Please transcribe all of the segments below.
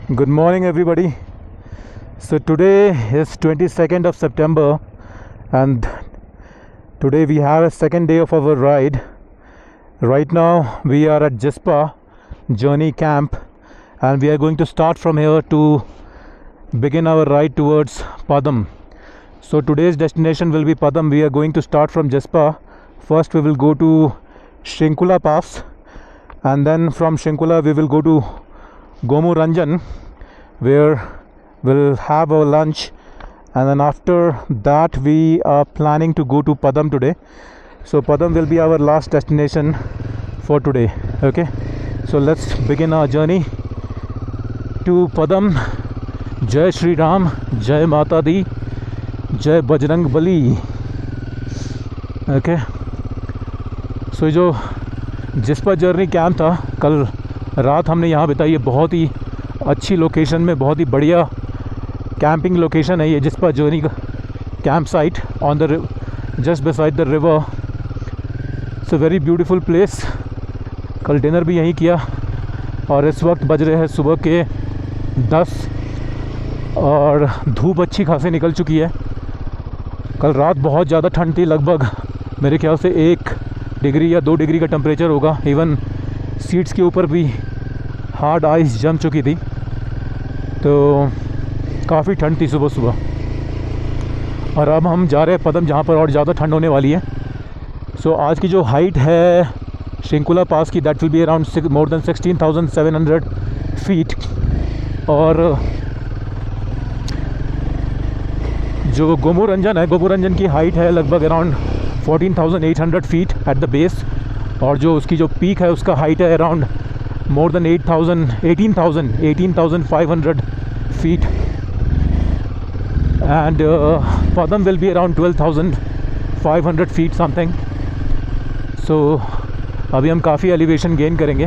Good morning, everybody. So today is 22nd of September, and today we have a second day of our ride. Right now we are at Jispa Journey Camp, and we are going to start from here to begin our ride towards Padam. So today's destination will be Padam. We are going to start from Jispa. First we will go to Shrinkula Pass, and then from Shrinkula we will go to Gomu Ranjan, where we'll have our lunch, and then after that we are planning to go to Padam today. So Padam will be our last destination for today. Okay, so let's begin our journey to Padam. Jai Shri Ram, Jai Mata Di, Jai Bajrang Bali. Okay, so जो Jispa journey camp था, कल रात हमने यहाँ बिताई है। बहुत ही अच्छी लोकेशन में, बहुत ही बढ़िया कैंपिंग लोकेशन है ये जिस्पा जर्नी का camp site on the just beside the river. It's a very beautiful place. कल डिनर भी यहीं किया और इस वक्त बज रहे हैं सुबह के 10 और धूप अच्छी खासी निकल चुकी है। कल रात बहुत ज़्यादा ठंड थी, लगभग मेरे ख्याल से 1 डिग्री या 2 डिग्री का टेम्परेचर होगा। इवन सीट्स के ऊपर भी हार्ड आइस जम चुकी थी, तो काफ़ी ठंड थी सुबह सुबह। और अब हम जा रहे हैं पदम, जहाँ पर और ज़्यादा ठंड होने वाली है। सो आज की जो हाइट है श्रृंखला पास की, that will be around more then 16,700 feet. और जो गोमू रंजन है, गोमू रंजन की हाइट है लगभग around 14,800 feet at the base, और जो उसकी जो पीक है उसका हाइट है around more than 18,500 feet. And Padum will be around 12,500 feet something. So अभी हम काफ़ी एलिवेशन गेन करेंगे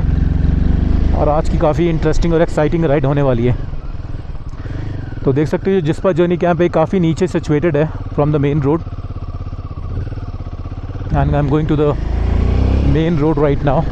और आज की काफ़ी इंटरेस्टिंग और एक्साइटिंग राइड होने वाली है। तो देख सकते हो जिस्पा जर्नी कैंप एक काफ़ी नीचे सिचुएटेड है from the main road, and I am going to the main road right now.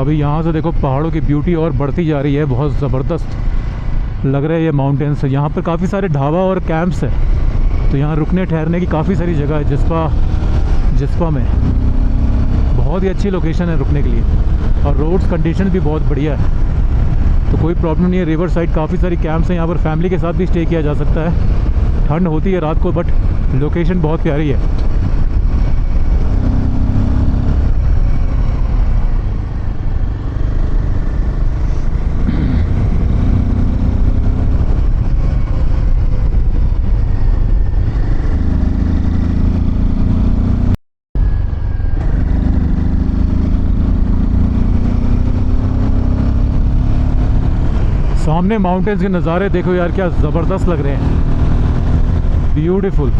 अभी यहाँ से देखो पहाड़ों की ब्यूटी और बढ़ती जा रही है, बहुत ज़बरदस्त लग रहा है ये माउंटेन्स। यहाँ पर काफ़ी सारे ढाबा और कैंप्स है, तो यहाँ रुकने ठहरने की काफ़ी सारी जगह है जिस्पा में। बहुत ही अच्छी लोकेशन है रुकने के लिए, और रोड्स कंडीशन भी बहुत बढ़िया है, तो कोई प्रॉब्लम नहीं है। रिवर साइड काफ़ी सारी कैंप्स हैं, यहाँ पर फैमिली के साथ भी स्टे किया जा सकता है। ठंड होती है रात को, बट लोकेशन बहुत प्यारी है। सामने माउंटेन्स के नज़ारे देखो यार, क्या ज़बरदस्त लग रहे हैं, ब्यूटीफुल।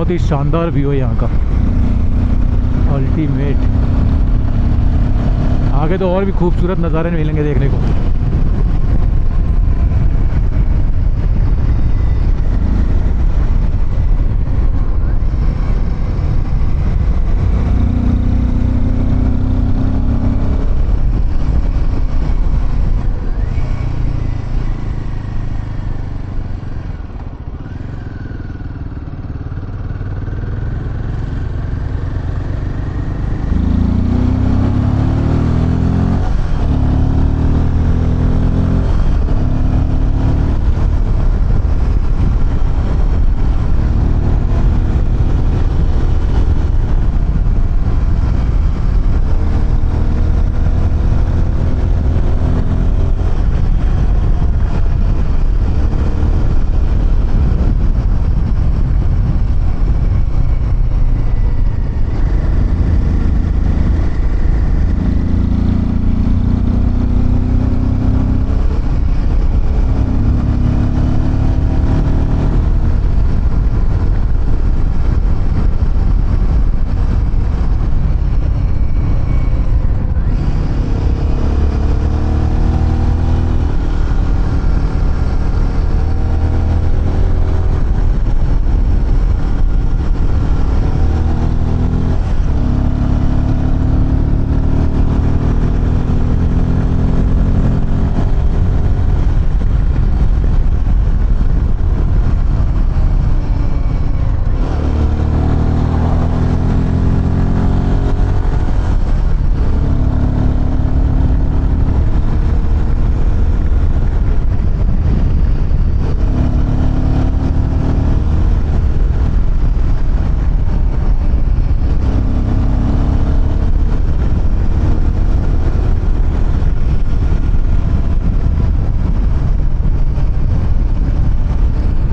बहुत ही शानदार व्यू है यहाँ का, अल्टीमेट। आगे तो और भी खूबसूरत नज़ारे मिलेंगे देखने को।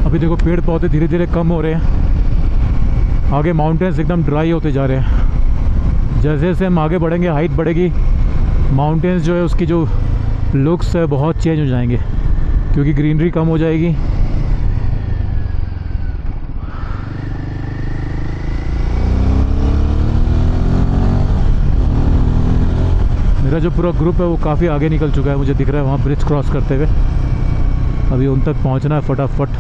अभी देखो पेड़ पौधे धीरे धीरे कम हो रहे हैं, आगे माउंटेन्स एकदम ड्राई होते जा रहे हैं। जैसे जैसे हम आगे बढ़ेंगे, हाइट बढ़ेगी, माउंटेन्स जो है उसकी जो लुक्स है बहुत चेंज हो जाएंगे, क्योंकि ग्रीनरी कम हो जाएगी। मेरा जो पूरा ग्रुप है वो काफ़ी आगे निकल चुका है, मुझे दिख रहा है वहाँ ब्रिज क्रॉस करते हुए। अभी उन तक पहुँचना है फटाफट।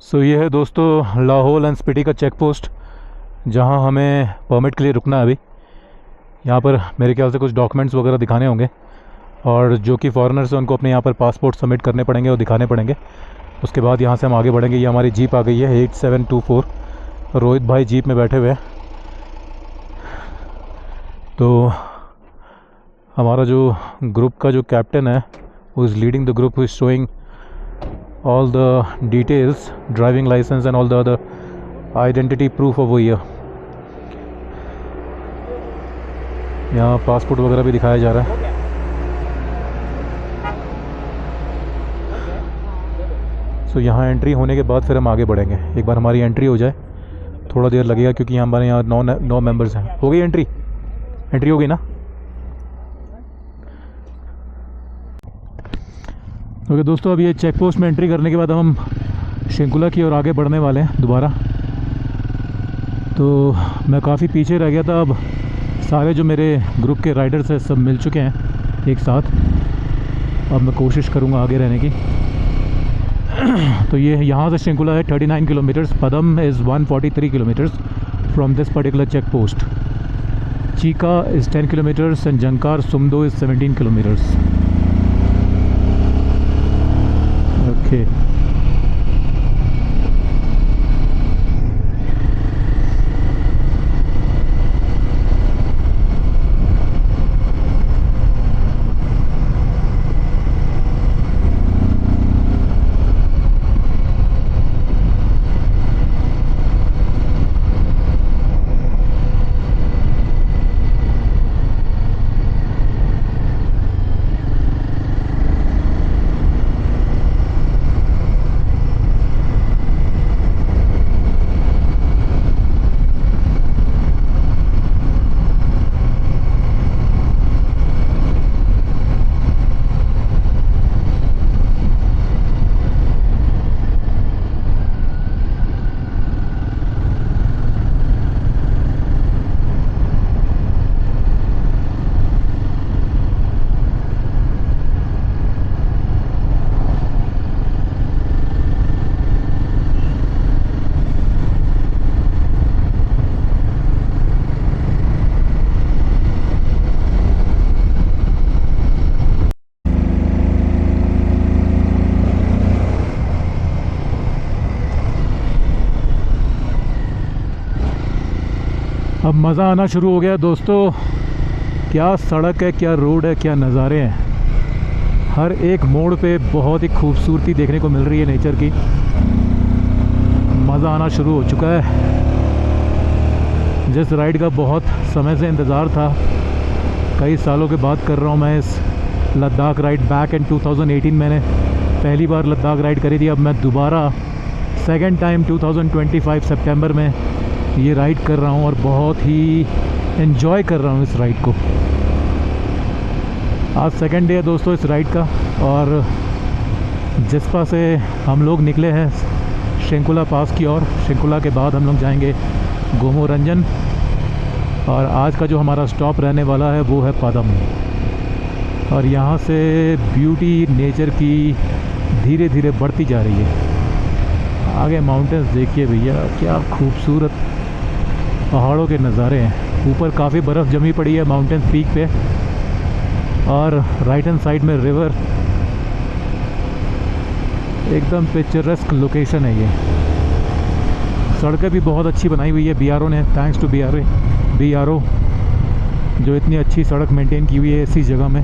सो ये है दोस्तों लाहौल एंड स्पीति का चेक पोस्ट, जहाँ हमें परमिट के लिए रुकना है अभी। यहाँ पर मेरे ख्याल से कुछ डॉक्यूमेंट्स वगैरह दिखाने होंगे, और जो कि फॉरेनर्स हैं उनको अपने यहाँ पर पासपोर्ट सबमिट करने पड़ेंगे और दिखाने पड़ेंगे। उसके बाद यहाँ से हम आगे बढ़ेंगे। ये हमारी जीप आ गई है 8724। रोहित भाई जीप में बैठे हुए हैं। तो हमारा जो ग्रुप का जो कैप्टन है, वो is leading the group, who is showing all the details, driving license and all the other identity proof over here। यहाँ पासपोर्ट वगैरह भी दिखाया जा रहा है। सो यहाँ एंट्री होने के बाद फिर हम आगे बढ़ेंगे। एक बार हमारी एंट्री हो जाए, थोड़ा देर लगेगा क्योंकि हमारे यहाँ 9 मेंबर्स हैं। हो गई एंट्री हो गई ना? ओके दोस्तों, अब ये चेक पोस्ट में एंट्री करने के बाद हम शंकुला की ओर आगे बढ़ने वाले हैं दोबारा। तो मैं काफ़ी पीछे रह गया था, अब सारे जो मेरे ग्रुप के राइडर्स हैं सब मिल चुके हैं एक साथ। अब मैं कोशिश करूँगा आगे रहने की। तो ये यहाँ से शंकुला है 39 kilometres, Padum is 143 kilometres from this particular check post. Chika is 10 kilometres and Zanskar Sumdo is 17 kilometres. Okay. अब मज़ा आना शुरू हो गया दोस्तों। क्या सड़क है, क्या रोड है, क्या नज़ारे हैं। हर एक मोड़ पे बहुत ही खूबसूरती देखने को मिल रही है नेचर की। मज़ा आना शुरू हो चुका है। जिस राइड का बहुत समय से इंतज़ार था, कई सालों के बाद कर रहा हूँ मैं इस लद्दाख राइड। बैक इन 2018 मैंने पहली बार लद्दाख राइड करी थी। अब मैं दोबारा सेकेंड टाइम 2025 सितंबर में ये राइड कर रहा हूँ और बहुत ही एंजॉय कर रहा हूँ इस राइड को। आज सेकंड डे है दोस्तों इस राइड का, और जिस्पा से हम लोग निकले हैं शंकुला पास की ओर। शंकुला के बाद हम लोग जाएंगे गोमोरंजन, और आज का जो हमारा स्टॉप रहने वाला है वो है पदम। और यहाँ से ब्यूटी नेचर की धीरे धीरे बढ़ती जा रही है। आगे माउंटेन्स देखिए भैया, क्या खूबसूरत पहाड़ों के नज़ारे हैं। ऊपर काफ़ी बर्फ़ जमी पड़ी है माउंटेन पीक पे, और राइट हैंड साइड में रिवर। एकदम पिक्चरस्क लोकेशन है ये। सड़कें भी बहुत अच्छी बनाई हुई है BRO ने। थैंक्स टू BRO जो इतनी अच्छी सड़क मेंटेन की हुई है इसी जगह में।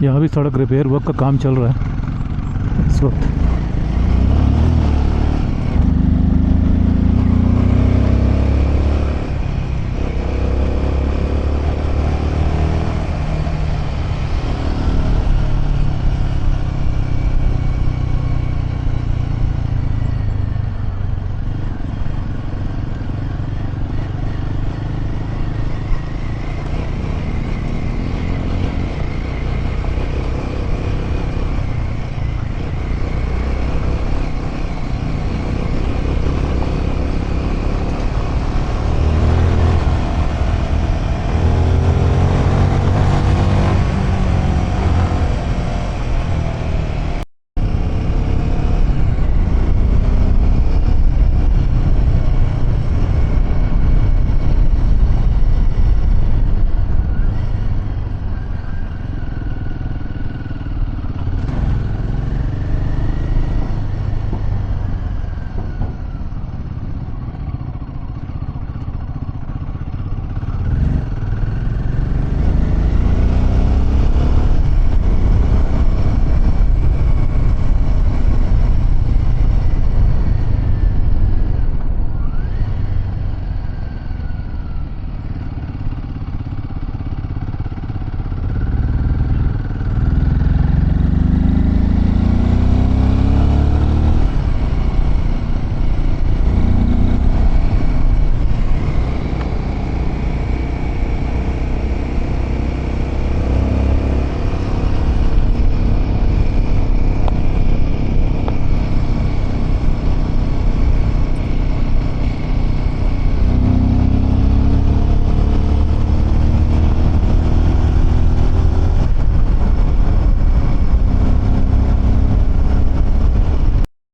यहाँ भी सड़क रिपेयर वर्क का काम चल रहा है इस वक्त।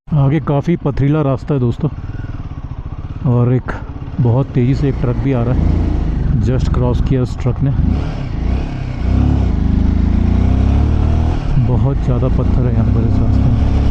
आगे काफ़ी पथरीला रास्ता है दोस्तों, और एक बहुत तेज़ी से एक ट्रक भी आ रहा है। जस्ट क्रॉस किया उस ट्रक ने। बहुत ज़्यादा पत्थर है यहाँ पर इस रास्ते में।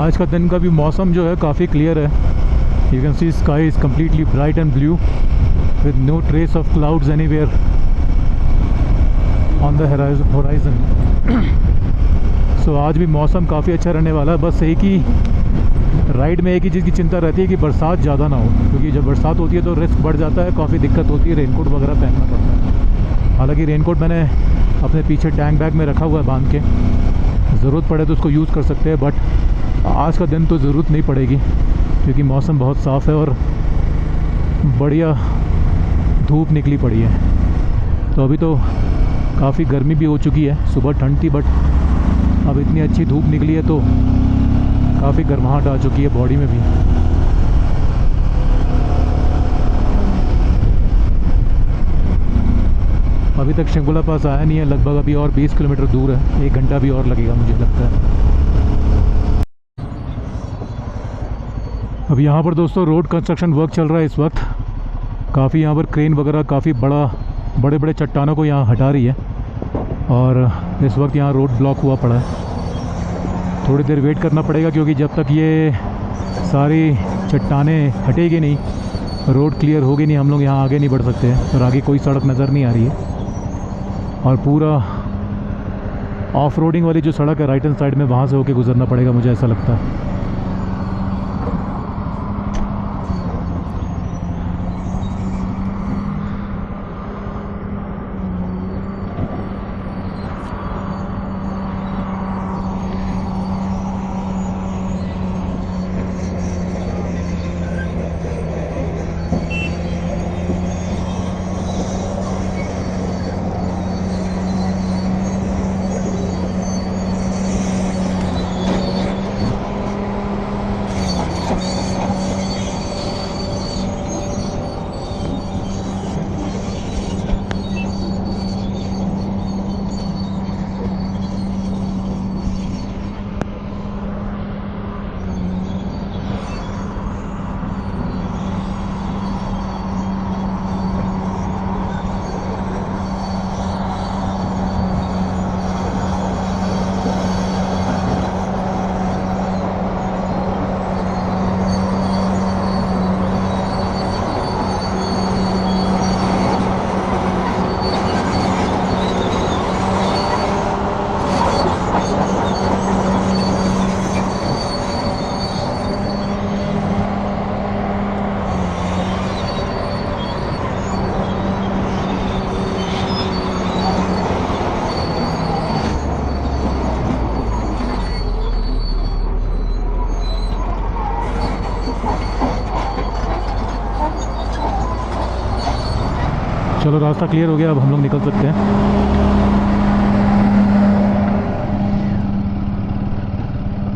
आज का दिन का भी मौसम जो है काफ़ी क्लियर है। You can see sky is completely bright and blue with no trace of clouds anywhere on the horizon. So आज भी मौसम काफ़ी अच्छा रहने वाला है। बस एक ही राइड में एक ही चीज़ की चिंता रहती है कि बरसात ज़्यादा ना हो, क्योंकि जब बरसात होती है तो रिस्क बढ़ जाता है, काफ़ी दिक्कत होती है, रेनकोट वगैरह पहनना पड़ता है। हालांकि रेनकोट मैंने अपने पीछे टैंक बैग में रखा हुआ है बांध के, ज़रूरत पड़े तो उसको यूज़ कर सकते हैं। बट आज का दिन तो ज़रूरत नहीं पड़ेगी क्योंकि मौसम बहुत साफ़ है और बढ़िया धूप निकली पड़ी है। तो अभी तो काफ़ी गर्मी भी हो चुकी है, सुबह ठंड थी बट अब इतनी अच्छी धूप निकली है तो काफ़ी गर्माहट आ चुकी है बॉडी में भी। अभी तक शिंगोला पास आया नहीं है, लगभग अभी और 20 किलोमीटर दूर है, 1 घंटा भी और लगेगा मुझे लगता है। अब यहाँ पर दोस्तों रोड कंस्ट्रक्शन वर्क चल रहा है इस वक्त। काफ़ी यहाँ पर क्रेन वगैरह काफ़ी बड़े बड़े चट्टानों को यहाँ हटा रही है और इस वक्त यहाँ रोड ब्लॉक हुआ पड़ा है। थोड़ी देर वेट करना पड़ेगा क्योंकि जब तक ये सारी चट्टानें हटेगी नहीं, रोड क्लियर होगी नहीं, हम लोग यहाँ आगे नहीं बढ़ सकते हैं। और आगे कोई सड़क नज़र नहीं आ रही है और पूरा ऑफ रोडिंग वाली जो सड़क है राइट हैंड साइड में, वहाँ से होके गुजरना पड़ेगा मुझे ऐसा लगता है। चलो रास्ता क्लियर हो गया, अब हम लोग निकल सकते हैं।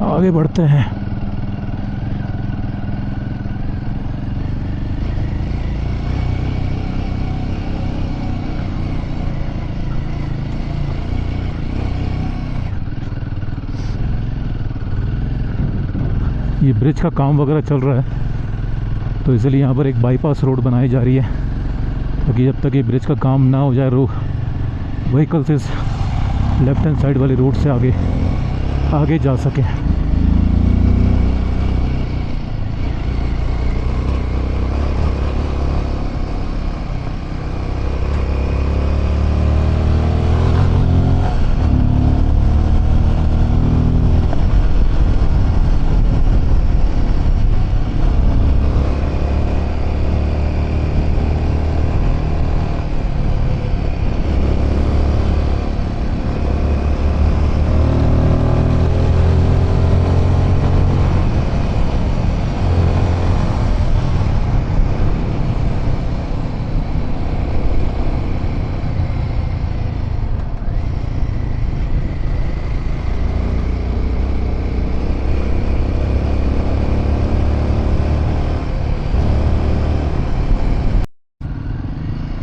आगे बढ़ते हैं। ये ब्रिज का काम वगैरह चल रहा है, तो इसलिए यहाँ पर एक बाईपास रोड बनाई जा रही है, क्योंकि जब तक ये ब्रिज का काम ना हो जाए व्हीकल्स इस लेफ्ट हैंड साइड वाली रोड से आगे जा सके।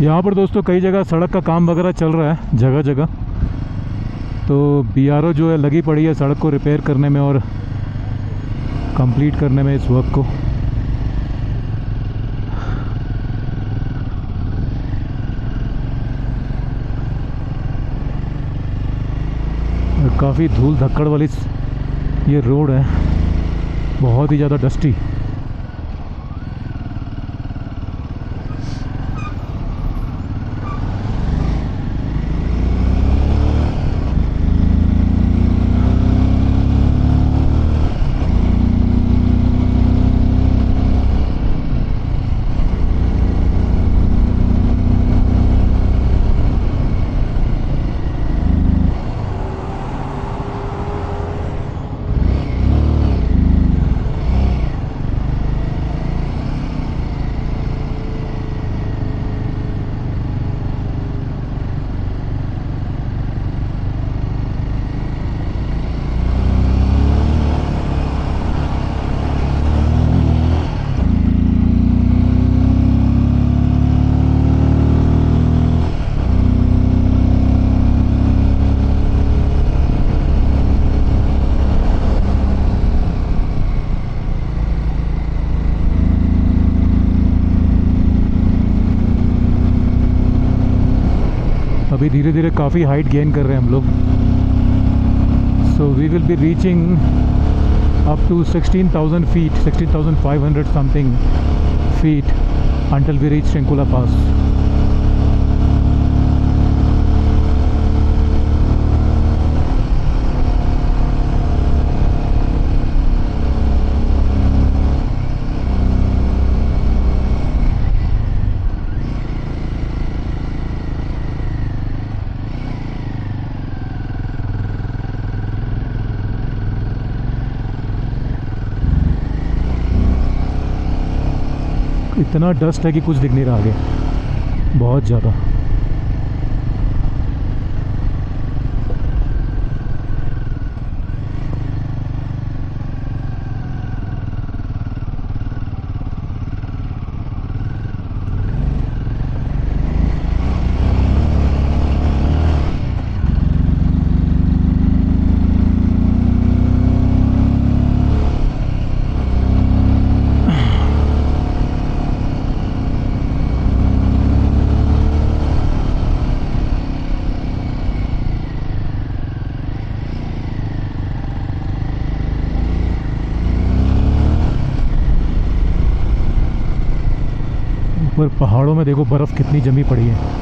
यहाँ पर दोस्तों कई जगह सड़क का काम वगैरह चल रहा है, जगह जगह। तो बीआरओ जो है लगी पड़ी है सड़क को रिपेयर करने में और कंप्लीट करने में इस वर्क को। काफ़ी धूल धक्कड़ वाली ये रोड है, बहुत ही ज़्यादा डस्टी। अभी धीरे धीरे काफ़ी हाइट गेन कर रहे हैं हम लोग। So we will be reaching up to 16,000 feet, 16,500 something feet until we reach Trinkula Pass. इतना डस्ट है कि कुछ दिख नहीं रहा आगे, बहुत ज़्यादा। ऊपर पहाड़ों में देखो बर्फ़ कितनी जमी पड़ी है।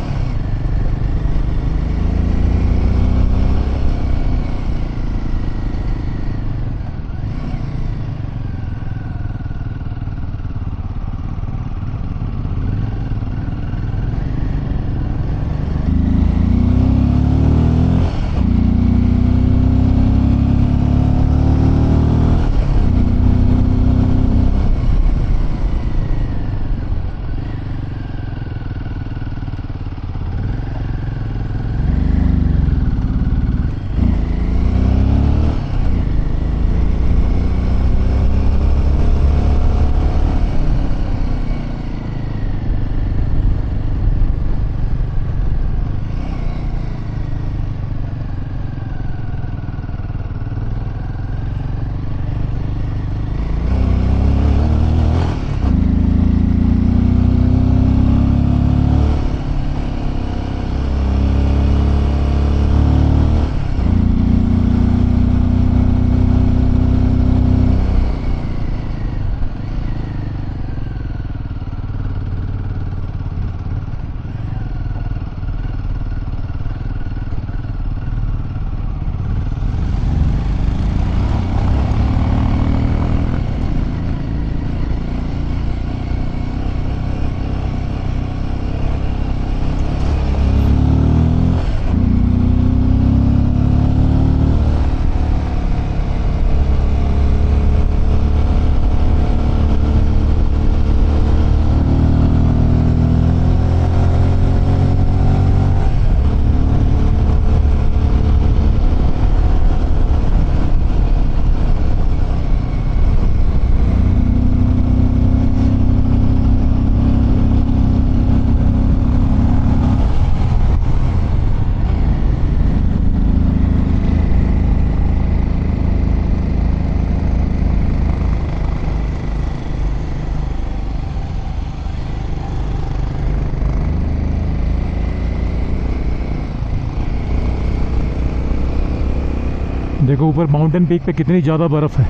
देखो ऊपर माउंटेन पीक पे कितनी ज़्यादा बर्फ़ है,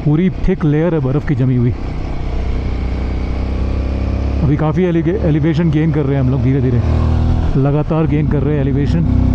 पूरी थिक लेयर है बर्फ़ की जमी हुई। अभी काफ़ी एलिवेशन गेन कर रहे हैं हम लोग, धीरे धीरे लगातार गेन कर रहे हैं एलिवेशन।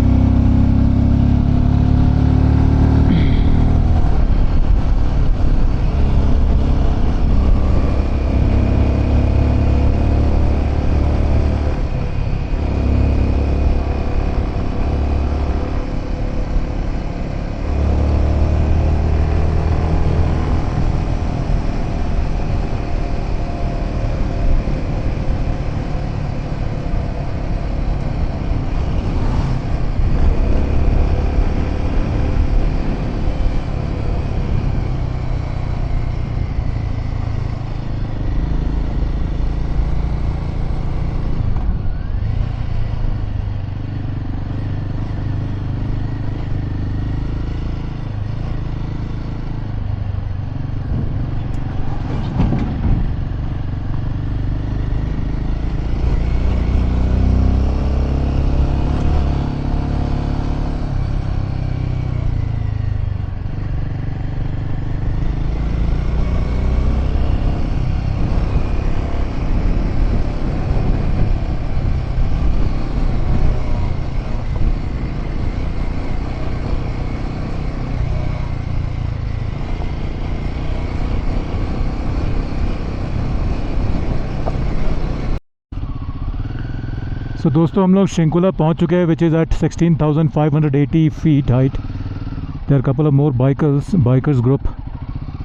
सो दोस्तों हम लोग शिंकुला पहुंच चुके हैं, which is at 16,580 feet height. There are couple of more bikers group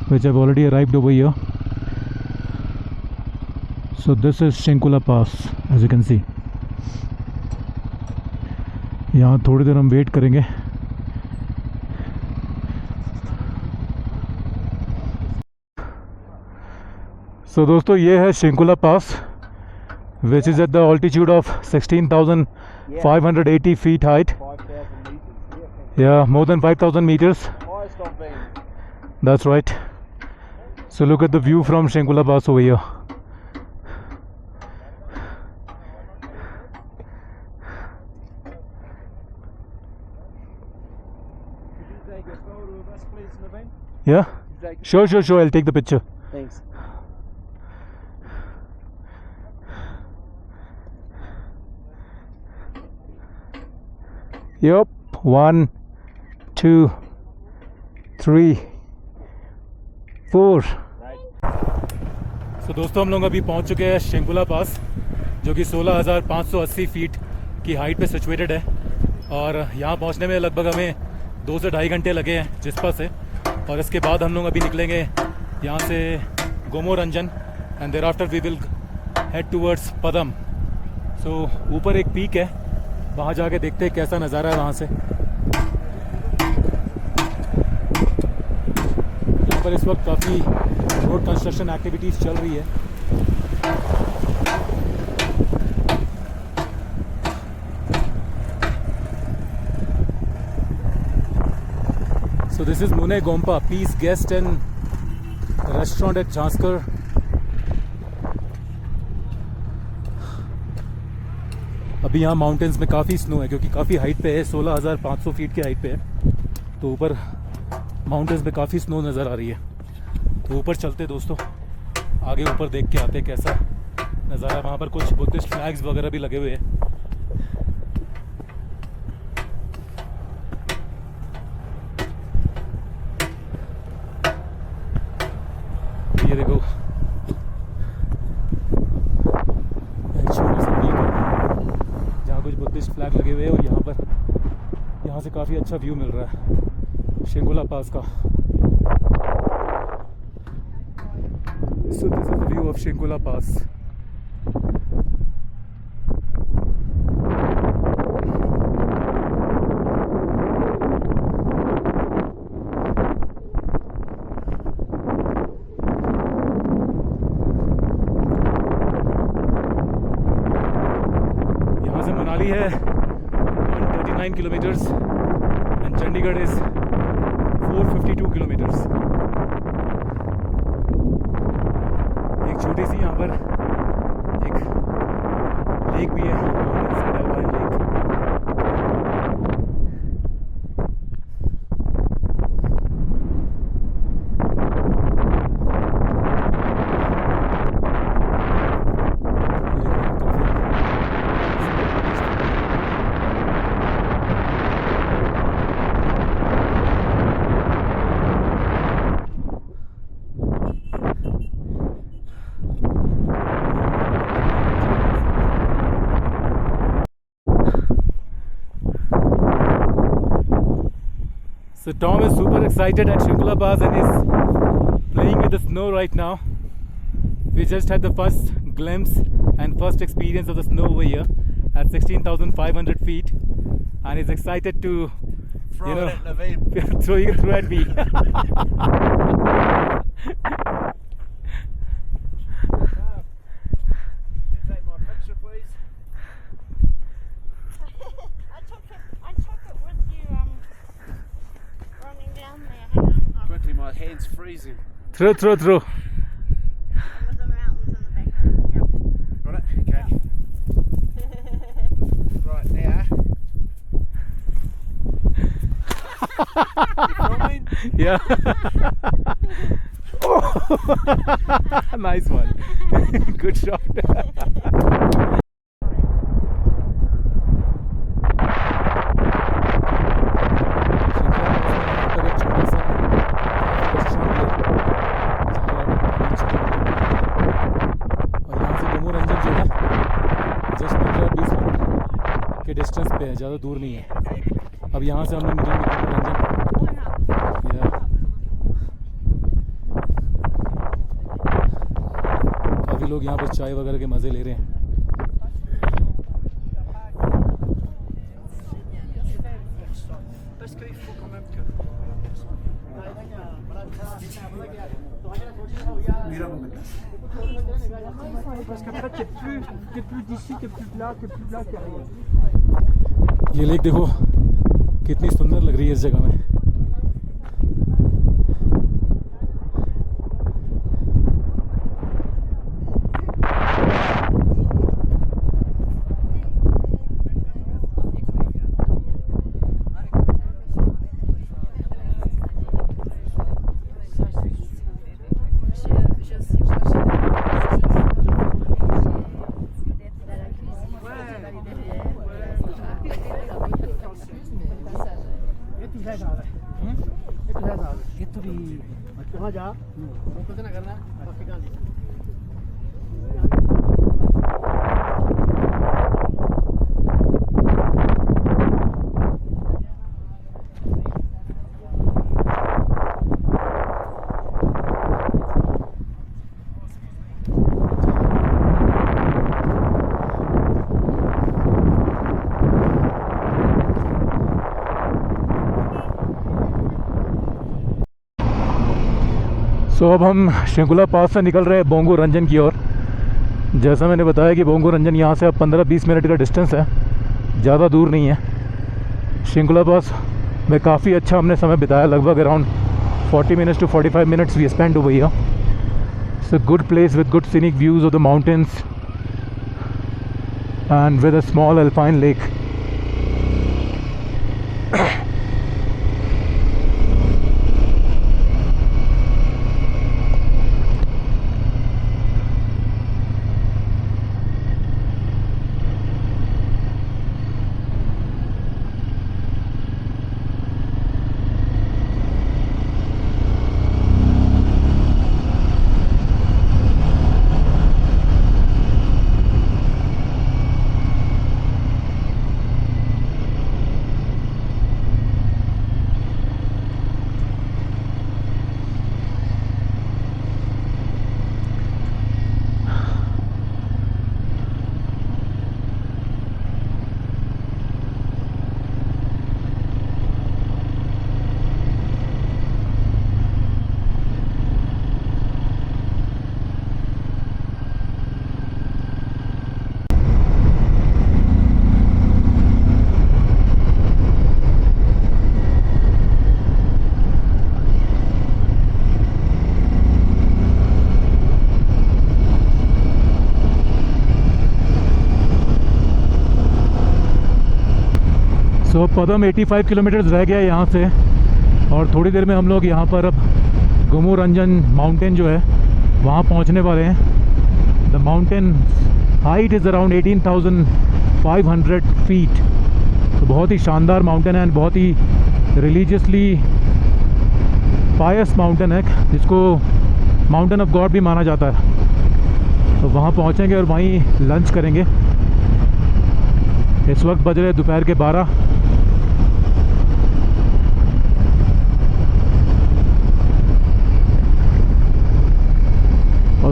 which have already arrived over here. So this is Shinkula Pass as you can see. यहाँ थोड़ी देर हम वेट करेंगे। So दोस्तों ये है शिंकुला पास which is at the altitude of 16,580 feet height. 5,000 meters. Yeah, more than 5,000 meters. Highest I've been. That's right. So look at the view from Shinkula Pass over here. Could you take a photo of us, please, Naveen? Yeah? Could you take- Sure. I'll take the picture. Thanks. Yep. 1, 2, 3, 4. So दोस्तों हम लोग अभी पहुंच चुके हैं शिंकुला पास, जो कि 16,580 feet की हाइट पे सिचुएटेड है। और यहाँ पहुंचने में लगभग हमें 2 से 2.5 घंटे लगे हैं जिस्पा से। और इसके बाद हम लोग अभी निकलेंगे यहाँ से Gonbo Rangjon and thereafter we will head towards Padum. So ऊपर एक पीक है, वहाँ जाके देखते हैं कैसा नज़ारा है वहाँ से। यहाँ पर इस वक्त काफ़ी रोड कंस्ट्रक्शन एक्टिविटीज़ चल रही है। So this is Mune Gompa, Peace Guest and Restaurant at Jhanskar. अभी यहाँ माउंटेन्स में काफ़ी स्नो है क्योंकि काफ़ी हाइट पे है, 16,500 फीट की हाइट पे है। तो ऊपर माउंटेन्स में काफ़ी स्नो नज़र आ रही है। तो ऊपर चलते दोस्तों, आगे ऊपर देख के आते कैसा नज़ारा। वहाँ पर कुछ बुद्धिस्ट फ्लैग्स वगैरह भी लगे हुए हैं। ये देखो जहाँ कुछ बुद्धिस्ट फ्लैग लगे हुए हैं, और यहाँ से काफ़ी अच्छा व्यू मिल रहा है शिंकुला पास का। So this is the view of Shinkula Pass. यहाँ से मनाली है 139 kilometres and Chandigarh is 452 kilometres. एक छोटी सी यहाँ पर एक लेक भी है, lake. So Tom is super excited at Shrinkula Pass and is playing with the snow right now. We just had the first glimpse and first experience of the snow over here at 16,500 feet, and he's excited to Throw it at Naveen. throw at me. Take my picture, please. I took it with you running down there. Hang on. Quickly, my hand's freezing. Throw. With the mountains in the background. Yep. Got it? Okay. Right now. You filming? Yeah. Oh. Nice one. Good shot. Distance पे है, ज़्यादा दूर नहीं है। अब यहाँ से हम लोग निकलेंगे रंजन। काफ़ी लोग यहाँ पर चाय वगैरह के मज़े ले रहे हैं। ये लेक देखो कितनी सुंदर लग रही है इस जगह में। तो अब हम श्रृंखला पास से निकल रहे हैं बोंगो रंजन की ओर। जैसा मैंने बताया कि बोंगो रंजन यहाँ से अब 15-20 मिनट का डिस्टेंस है, ज़्यादा दूर नहीं है। श्रृंखला पास में काफ़ी अच्छा हमने समय बिताया, लगभग around 40 minutes to 45 minutes we spent over here. It's a good place with good scenic views of the mountains and with a small alpine lake. So Padum 85 kilometres रह गया यहाँ से, और थोड़ी देर में हम लोग यहाँ पर अब गोमो रंजन माउंटेन जो है वहाँ पहुँचने वाले हैं। The mountain height is around 18,500 feet. तो बहुत ही शानदार माउंटेन है एंड बहुत ही रिलीजियसली पायस माउंटेन है, जिसको माउंटेन ऑफ गॉड भी माना जाता है। तो वहाँ पहुँचेंगे और वहीं लंच करेंगे। इस वक्त बज रहे दोपहर के 12।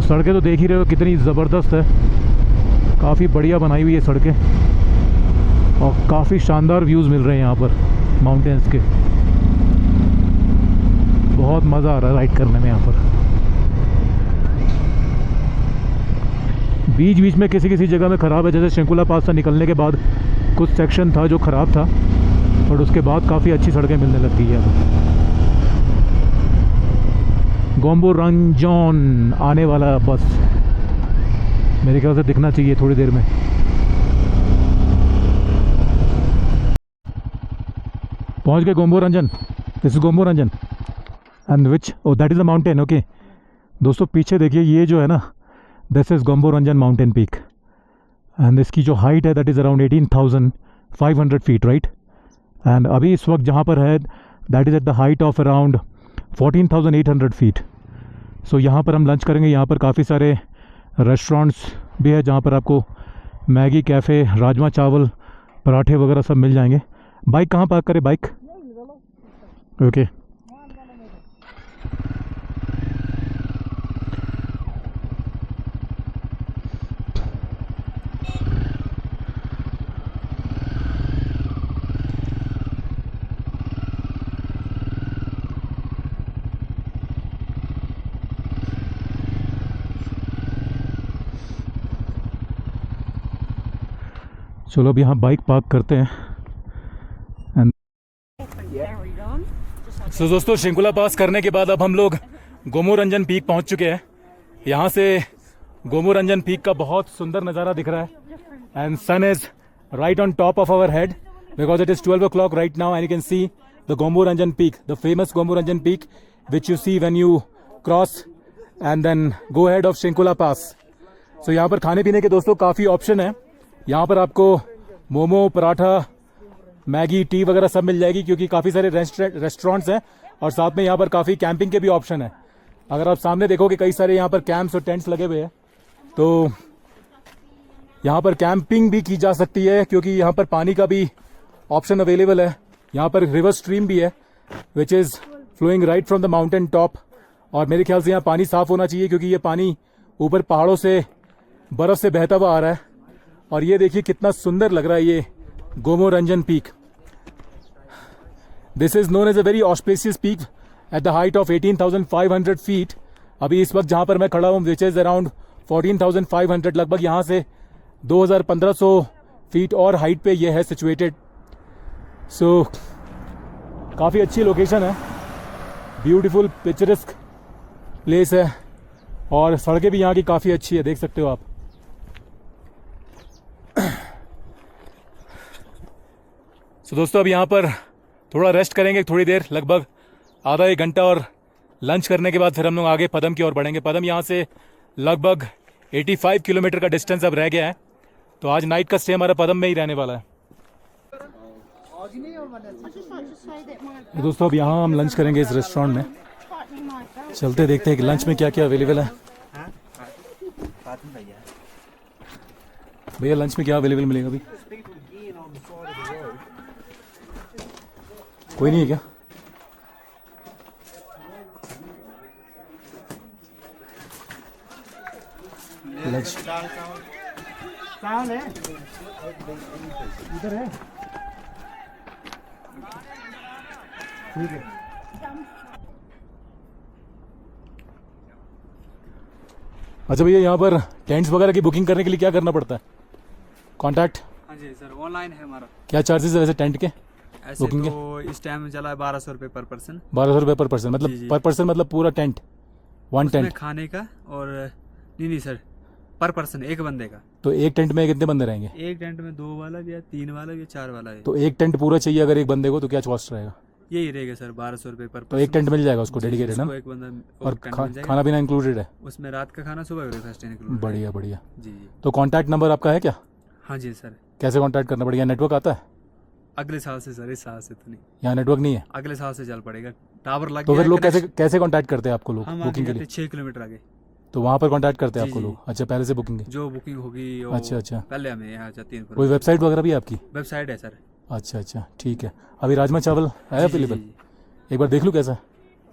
और सड़कें तो देख ही रहे हो कितनी ज़बरदस्त है, काफ़ी बढ़िया बनाई हुई है सड़कें और काफ़ी शानदार व्यूज़ मिल रहे हैं यहाँ पर माउंटेन्स के। बहुत मज़ा आ रहा है राइड करने में यहाँ पर। बीच बीच में किसी किसी जगह में ख़राब है, जैसे शंकुला पास से निकलने के बाद कुछ सेक्शन था जो ख़राब था, और उसके बाद काफ़ी अच्छी सड़कें मिलने लग गई है अब। गोम्बो रंजन आने वाला है बस, मेरे ख्याल से दिखना चाहिए थोड़ी देर में। पहुंच गए Gonbo Rangjon. This is Gonbo Rangjon and which oh that is a mountain. Okay दोस्तों पीछे देखिए, ये जो है ना, this is Gonbo Rangjon mountain peak and इसकी जो हाइट है that is around 18,500 feet right. And अभी इस वक्त जहाँ पर है that is at the height of around 14,800 feet. So यहाँ पर हम लंच करेंगे। यहाँ पर काफ़ी सारे रेस्टोरेंट्स भी है जहाँ पर आपको मैगी कैफ़े, राजमा चावल, पराठे वगैरह सब मिल जाएंगे। बाइक कहाँ पार्क करें बाइक? ओके चलो अब यहाँ बाइक पार्क करते हैं। Carried on. सो दोस्तों शंकुला पास करने के बाद अब हम लोग गोमो रंजन पीक पहुँच चुके हैं। यहाँ से गोमो रंजन पीक का बहुत सुंदर नज़ारा दिख रहा है and sun is right on top of our head because it is 12 o'clock right now and you can see the Gonbo Rangjon peak, the famous Gonbo Rangjon peak which you see when you cross and then go head of Shinkula pass. So यहाँ पर खाने पीने के दोस्तों काफ़ी option है। यहाँ पर आपको मोमो, पराठा, मैगी, टी वगैरह सब मिल जाएगी क्योंकि काफ़ी सारे रेस्टोरेंट्स हैं और साथ में यहाँ पर काफ़ी कैंपिंग के भी ऑप्शन है। अगर आप सामने देखोगे कई सारे यहाँ पर कैंप्स और टेंट्स लगे हुए हैं, तो यहाँ पर कैंपिंग भी की जा सकती है क्योंकि यहाँ पर पानी का भी ऑप्शन अवेलेबल है। यहाँ पर रिवर स्ट्रीम भी है which is flowing right from the mountain top और मेरे ख्याल से यहाँ पानी साफ़ होना चाहिए क्योंकि ये पानी ऊपर पहाड़ों से बर्फ़ से बहता हुआ आ रहा है। और ये देखिए कितना सुंदर लग रहा है ये Gonbo Rangjon peak. This is known as a very auspicious peak at the height of 18,500 feet. अभी इस वक्त जहाँ पर मैं खड़ा हूँ विच इज़ अराउंड 14,500, लगभग यहाँ से 2,500 फीट और हाइट पे ये है सिचुएटेड। सो काफ़ी अच्छी लोकेशन है, ब्यूटीफुल पिक्चरस्क प्लेस है और सड़कें भी यहाँ की काफ़ी अच्छी है, देख सकते हो आप। तो दोस्तों अब यहाँ पर थोड़ा रेस्ट करेंगे थोड़ी देर, लगभग आधा एक घंटा, और लंच करने के बाद फिर हम लोग आगे पदम की ओर बढ़ेंगे। पदम यहाँ से लगभग 85 किलोमीटर का डिस्टेंस अब रह गया है, तो आज नाइट का स्टे हमारा पदम में ही रहने वाला है। I'd just like to say that my तो दोस्तों अब यहाँ हम लंच करेंगे इस रेस्टोरेंट में। tightening my belt. चलते देखते हैं कि लंच में क्या क्या अवेलेबल है। भैया लंच में क्या अवेलेबल मिलेगा अभी? कोई नहीं है क्या? लंच इधर है, ठीक है। अच्छा भैया यहाँ पर टेंट्स वगैरह की बुकिंग करने के लिए क्या करना पड़ता है? कॉन्टैक्ट? हाँ जी सर, ऑनलाइन है हमारा। क्या चार्जेस है वैसे टेंट के? ऐसे बुकिंग तो इस टाइम में चला है 1200 रुपये पर पर्सन। 1200 रुपये पर पर्सन, मतलब जी, जी। पर पर्सन मतलब पूरा टेंट, वन उसमें टेंट? खाने का और नहीं सर, पर पर्सन एक बंदे का। तो एक टेंट में कितने बंदे रहेंगे? एक टेंट में 2 वाला भी है, 3 वाला भी है, 4 वाला है। तो एक टेंट पूरा चाहिए अगर एक बंदे को, तो क्या कॉस्ट रहेगा? यही रहेगा सर, 1200 रुपये पर तो पर्सन। एक टेंट मिल जाएगा उसको जी, डेडिकेटेड ना? उसको एक बंदा और टेंट मिल जाएगा। खाना पीना इंक्लूडेड है? उसमें रात का खाना, सुबह ब्रेकफास्ट इंक्लूडेड। बढ़िया बढ़िया। जी जी। तो कॉन्टैक्ट नंबर आपका है क्या? हाँ जी सर। कैसे कॉन्टैक्ट करना पड़ेगा? नेटवर्क आता है? अगले साल से सर, इस साल से तो नहीं, यहाँ नेटवर्क नहीं है? अगले साल से चल पड़ेगा। टावर लग तो गया फिर लोग है, कैसे कैसे कॉन्टैक्ट करते हैं आपको लोग हम बुकिंग के आगे लिए? 6 किलोमीटर आगे तो वहाँ पर कॉन्टैक्ट करते हैं जी, आपको जी। लोग? अच्छा, पहले से बुकिंग है? जो बुकिंग होगी वो अच्छा, अच्छा। पहले हमें यहाँ जाती है। कोई वेबसाइट वगैरह भी है आपकी? वेबसाइट है सर। अच्छा अच्छा, ठीक है। अभी राजमा चावल है जी, जी, अवेलेबल? जी। एक बार देख लूँ कैसा है?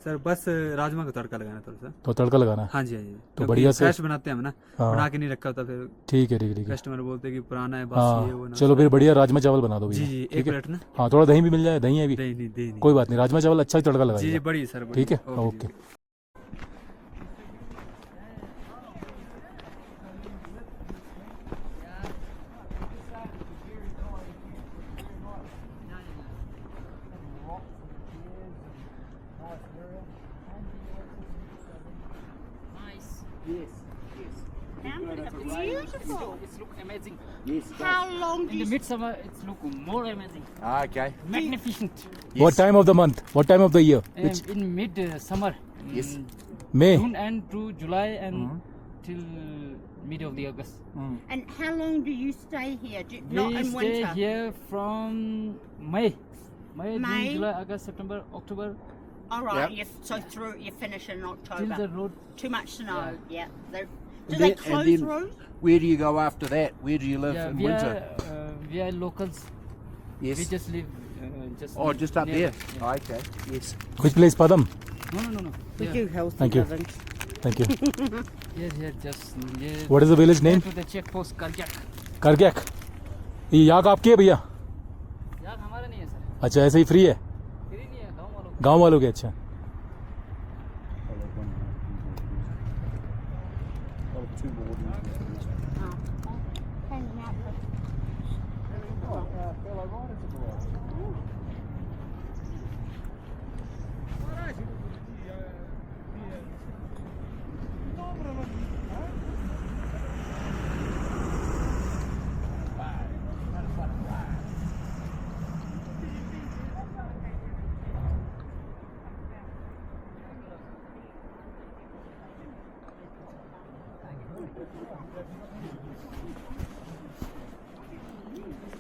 सर बस राजमा का तड़का लगाना थोड़ा सा। तो तड़का लगाना है। हाँ जी हाँ जी, तो बढ़िया से फ्रेश बनाते हैं हम ना, हाँ। बना के नहीं रखा होता, फिर ठीक है ठीक है ठीक है। कस्टमर बोलते हैं कि पुराना है बस ये वो हाँ ना। चलो फिर बढ़िया राजमा चावल बना दो जी भैया। जी, एक ठीक है। प्लेट ना। हाँ थोड़ा दही भी मिल जाए, दही है भी, दही नहीं, दही नहीं। कोई बात नहीं, राजमा चावल अच्छा ही तड़का जी जी, लगाइए। बड़ी सर, ठीक है ओके ओके। जी। Beautiful. It's look amazing. Yes. How long do In the you midsummer, it's look more amazing, Okay. magnificent. What time of the month? What time of the year? Which In mid summer, Yes. May? June and to July and till mid of the August. and how long do you stay here? Not We in stay winter. here from May, June, May? July, August, September, October All right. Yep. So through you finish in till October. the road. Too much snow. Yeah. Do And they then- close and then- roads? Where do you go after that? Where do you live Yeah, in we winter? we are locals. Yes. We just live just. Oh, live just up near there. the- yeah. Okay. Yes. Which place, Padam? No. We Yeah. do healthy Thank you. living. Thank you. Here, just near. What is the village name? To the check post Kargyak. करगैक। ये याक आपकी है भैया? यार हमारा नहीं है sir, अच्छा ऐसे ही फ्री है? फ्री नहीं है, गाँव वालों गांव वालों के? अच्छा। Hanging out for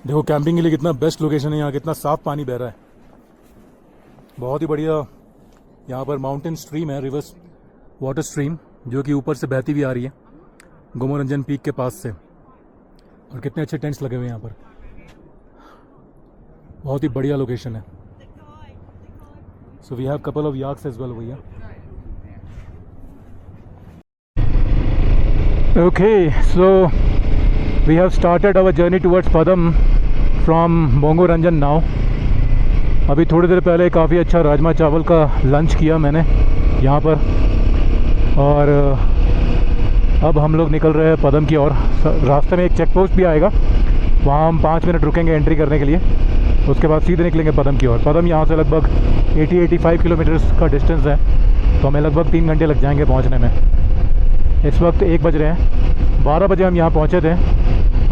देखो कैंपिंग के लिए कितना बेस्ट लोकेशन है, यहाँ कितना साफ पानी बह रहा है, बहुत ही बढ़िया। यहाँ पर माउंटेन स्ट्रीम है, रिवर्स वाटर स्ट्रीम, जो कि ऊपर से बहती हुई आ रही है गोमोरंजन पीक के पास से। और कितने अच्छे टेंट्स लगे हुए हैं यहाँ पर, बहुत ही बढ़िया लोकेशन है। So we have couple of yaks as well भैया। Okay, so we have started our journey towards Padam from Bongoranjan now. अभी थोड़ी देर पहले काफ़ी अच्छा राजमा चावल का लंच किया मैंने यहाँ पर, और अब हम लोग निकल रहे हैं पदम की ओर। रास्ते में एक चेक पोस्ट भी आएगा, वहाँ हम 5 मिनट रुकेंगे एंट्री करने के लिए, उसके बाद सीधे निकलेंगे पदम की ओर। पदम यहाँ से लगभग 80-85 किलोमीटर्स का डिस्टेंस है, तो हमें लगभग 3 घंटे लग जाएंगे पहुँचने में। इस वक्त 1 बज रहे हैं, 12 बजे हम यहाँ पहुँचे थे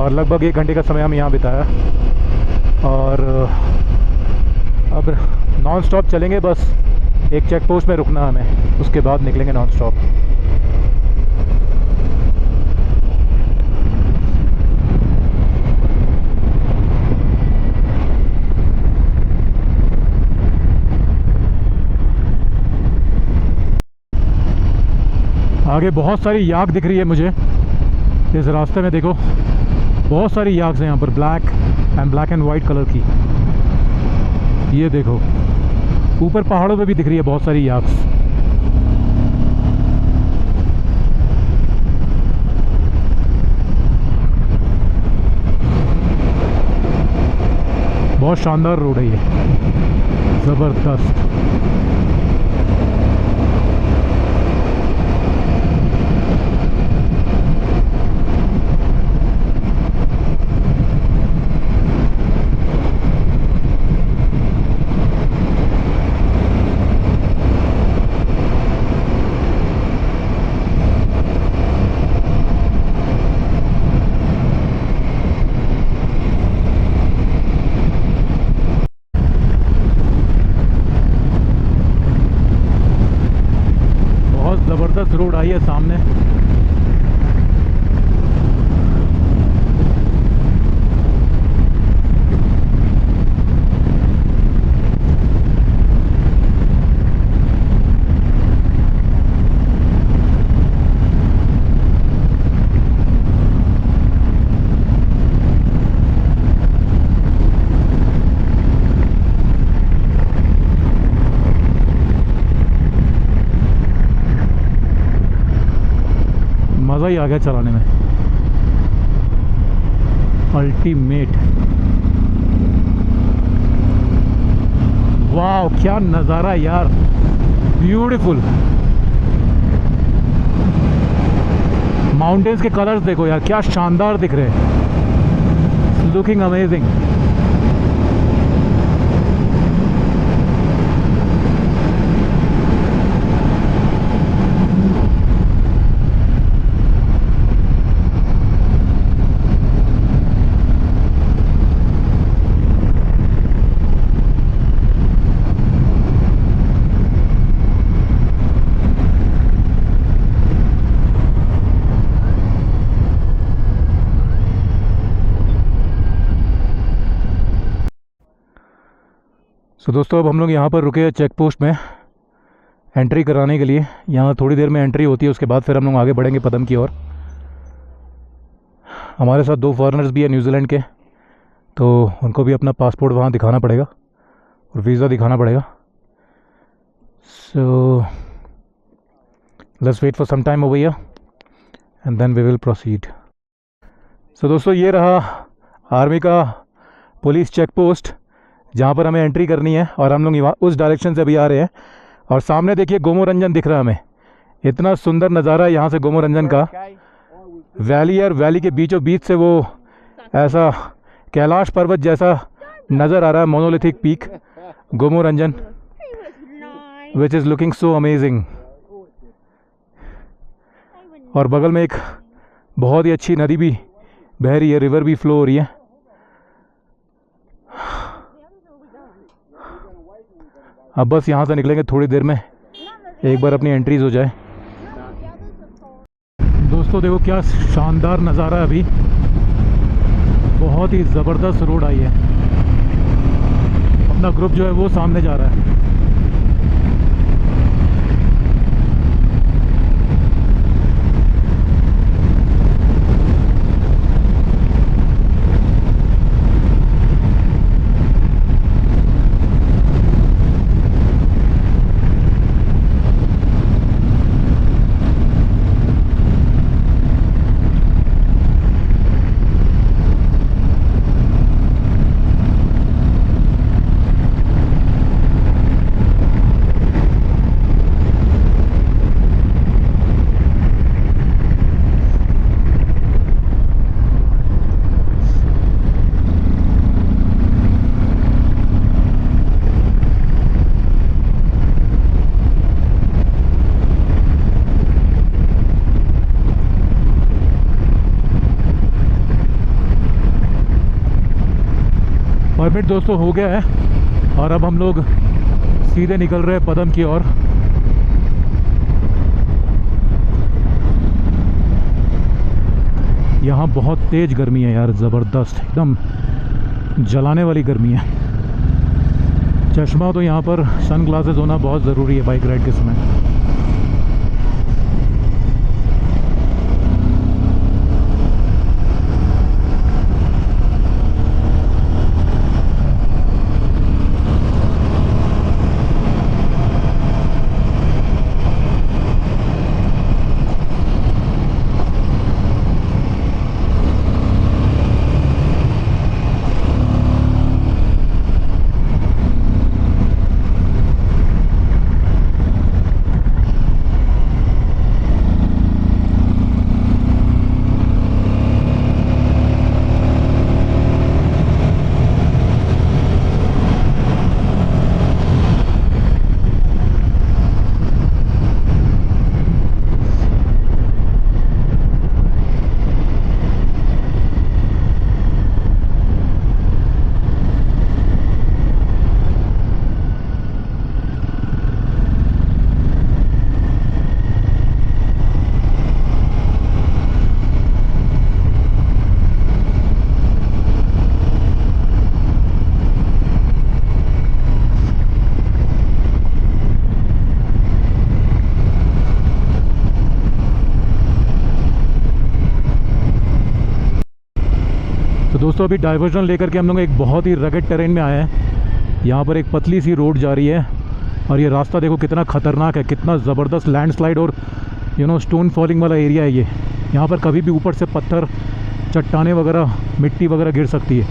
और लगभग 1 घंटे का समय हम यहाँ बिताया। और अब नॉन स्टॉप चलेंगे, बस एक चेक पोस्ट में रुकना हमें, उसके बाद निकलेंगे नॉन स्टॉप। आगे बहुत सारी याक दिख रही है मुझे इस रास्ते में, देखो बहुत सारी याक्स हैं यहाँ पर, ब्लैक एंड वाइट कलर की। ये देखो ऊपर पहाड़ों पे भी दिख रही है बहुत सारी याक्स। बहुत शानदार रोड है ये, ज़बरदस्त। ज़बरदस्त रोड आई है सामने। मज़ा ही आ गया चलाने में, अल्टीमेट। वाह क्या नज़ारा यार, ब्यूटीफुल। माउंटेन्स के कलर्स देखो यार, क्या शानदार दिख रहे हैं, लुकिंग अमेजिंग। तो दोस्तों अब हम लोग यहाँ पर रुके हैं चेक पोस्ट में एंट्री कराने के लिए। यहाँ थोड़ी देर में एंट्री होती है, उसके बाद फिर हम लोग आगे बढ़ेंगे पदम की ओर। हमारे साथ 2 फॉरेनर्स भी है न्यूजीलैंड के, तो उनको भी अपना पासपोर्ट वहाँ दिखाना पड़ेगा और वीज़ा दिखाना पड़ेगा। So let's wait for some time over here and then we will proceed. So दोस्तों ये रहा आर्मी का पुलिस चेक पोस्ट जहाँ पर हमें एंट्री करनी है, और हम लोग उस डायरेक्शन से अभी आ रहे हैं। और सामने देखिए गोमोरंजन दिख रहा है हमें, इतना सुंदर नज़ारा है यहाँ से गोमोरंजन का। वैली और वैली के बीचों बीच से वो ऐसा कैलाश पर्वत जैसा नज़र आ रहा है, monolithic peak Gonbo Rangjon, which is looking so amazing. और बगल में एक बहुत ही अच्छी नदी भी बह रही है, रिवर भी फ्लो हो रही है। अब बस यहाँ से निकलेंगे थोड़ी देर में, एक बार अपनी एंट्रीज हो जाए। दोस्तों देखो क्या शानदार नज़ारा है, अभी बहुत ही ज़बरदस्त रोड आई है। अपना ग्रुप जो है वो सामने जा रहा है। परमिट दोस्तों हो गया है और अब हम लोग सीधे निकल रहे हैं पदम की ओर। यहाँ बहुत तेज़ गर्मी है यार, ज़बरदस्त एकदम जलाने वाली गर्मी है। चश्मा तो यहाँ पर सन ग्लासेस होना बहुत ज़रूरी है बाइक राइड के समय। तो दोस्तों अभी डाइवर्जन लेकर के हम लोग एक बहुत ही रगड टेरेन में आए हैं। यहाँ पर एक पतली सी रोड जा रही है और ये रास्ता देखो कितना ख़तरनाक है, कितना ज़बरदस्त लैंडस्लाइड और स्टोन फॉलिंग वाला एरिया है ये। यहाँ पर कभी भी ऊपर से पत्थर, चट्टाने वगैरह, मिट्टी वगैरह गिर सकती है।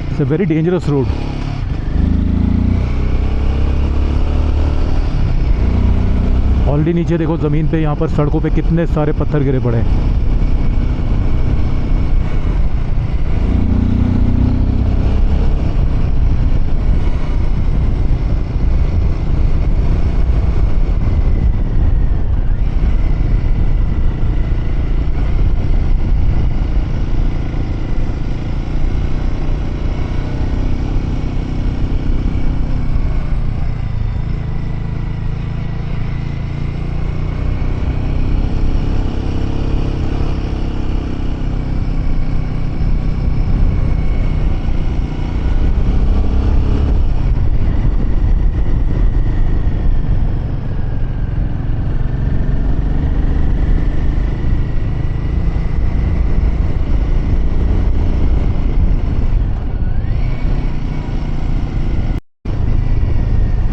It's a very dangerous road. Already नीचे देखो ज़मीन पे, यहाँ पर सड़कों पे कितने सारे पत्थर गिरे पड़े हैं।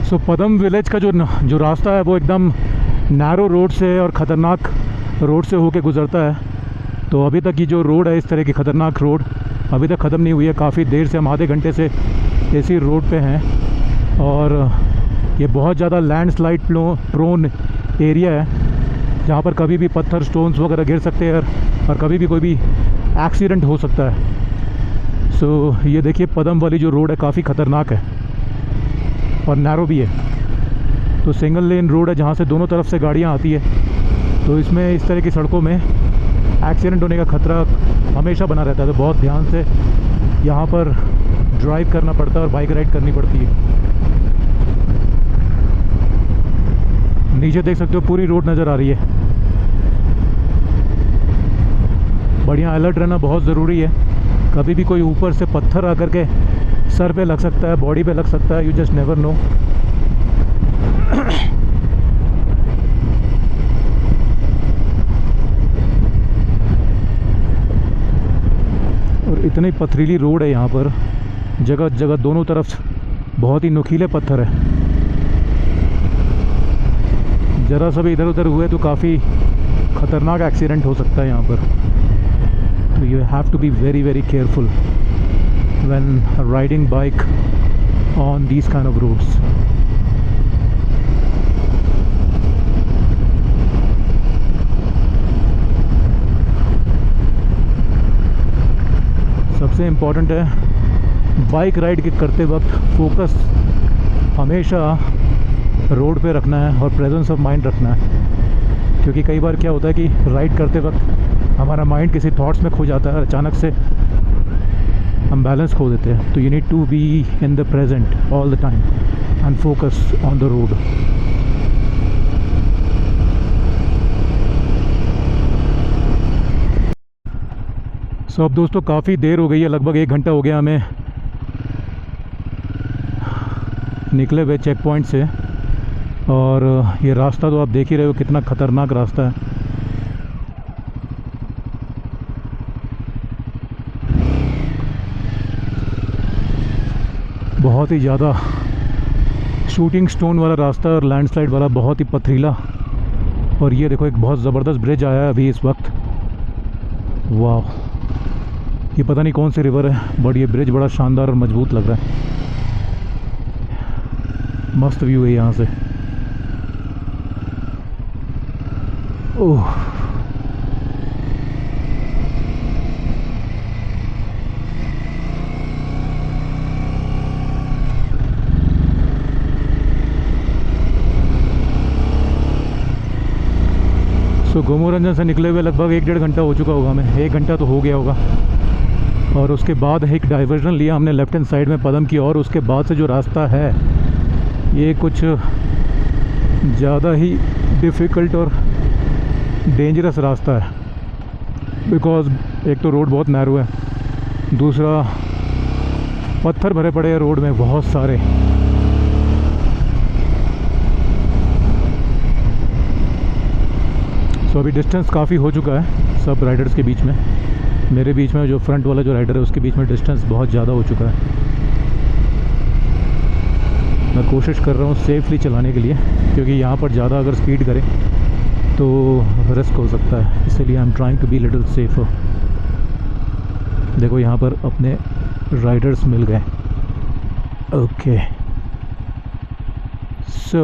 सो पदम विलेज का जो रास्ता है वो एकदम नैरो रोड से और ख़तरनाक रोड से होके गुज़रता है। तो अभी तक की जो रोड है, इस तरह की ख़तरनाक रोड अभी तक ख़त्म नहीं हुई है। काफ़ी देर से हम आधे घंटे से इसी रोड पे हैं और ये बहुत ज़्यादा लैंडस्लाइड प्रोन एरिया है, जहाँ पर कभी भी पत्थर, स्टोन्स वगैरह गिर सकते हैं और कभी भी कोई भी एक्सीडेंट हो सकता है। सो ये देखिए, पदम वाली जो रोड है काफ़ी ख़तरनाक है और नैरो भी है। तो सिंगल लेन रोड है जहाँ से दोनों तरफ से गाड़ियाँ आती है। तो इसमें इस तरह की सड़कों में एक्सीडेंट होने का खतरा हमेशा बना रहता है। तो बहुत ध्यान से यहाँ पर ड्राइव करना पड़ता है और बाइक राइड करनी पड़ती है। नीचे देख सकते हो पूरी रोड नज़र आ रही है। बढ़िया अलर्ट रहना बहुत ज़रूरी है। कभी भी कोई ऊपर से पत्थर आकर के सर पे लग सकता है, बॉडी पे लग सकता है। You just never know. और इतनी पथरीली रोड है यहाँ पर, जगह जगह दोनों तरफ बहुत ही नुकीले पत्थर है। ज़रा सा भी इधर उधर हुए तो काफ़ी ख़तरनाक एक्सीडेंट हो सकता है यहाँ पर। तो you have to be very very careful when riding bike on these kind of roads. सबसे इम्पोर्टेंट है बाइक राइड करते वक्त फोकस हमेशा रोड पे रखना है और प्रेजेंस ऑफ माइंड रखना है। क्योंकि कई बार क्या होता है कि राइड करते वक्त हमारा माइंड किसी थॉट्स में खो जाता है, अचानक से हम बैलेंस खो देते हैं। तो you need to be in the present all the time and focus on the road. So अब दोस्तों काफ़ी देर हो गई है, लगभग 1 घंटा हो गया हमें निकले हुए चेक पॉइंट से। और ये रास्ता तो आप देख ही रहे हो कितना ख़तरनाक रास्ता है। बहुत ही ज़्यादा शूटिंग स्टोन वाला रास्ता और लैंडस्लाइड वाला, बहुत ही पथरीला। और ये देखो एक बहुत ज़बरदस्त ब्रिज आया है अभी इस वक्त। वाह, ये पता नहीं कौन सी रिवर है, बट ये ब्रिज बड़ा शानदार और मजबूत लग रहा है। मस्त व्यू है यहाँ से। ओह, सो गोमोरंजन से निकले हुए लगभग 1-1.5 घंटा हो चुका होगा हमें। 1 घंटा तो हो गया होगा। और उसके बाद एक डाइवर्जन लिया हमने लेफ्ट हैंड साइड में पदम की। और उसके बाद से जो रास्ता है ये कुछ ज़्यादा ही डिफ़िकल्ट और डेंजरस रास्ता है। बिकॉज़ एक तो रोड बहुत नैरो है, दूसरा पत्थर भरे पड़े हैं रोड में बहुत सारे। सो अभी डिस्टेंस काफ़ी हो चुका है सब राइडर्स के बीच में। मेरे बीच में जो फ्रंट वाला जो राइडर है उसके बीच में डिस्टेंस बहुत ज़्यादा हो चुका है। मैं कोशिश कर रहा हूँ सेफली चलाने के लिए, क्योंकि यहाँ पर ज़्यादा अगर स्पीड करें तो रिस्क हो सकता है, इसलिए I am trying to be little safer. देखो यहाँ पर अपने राइडर्स मिल गए। ओके सो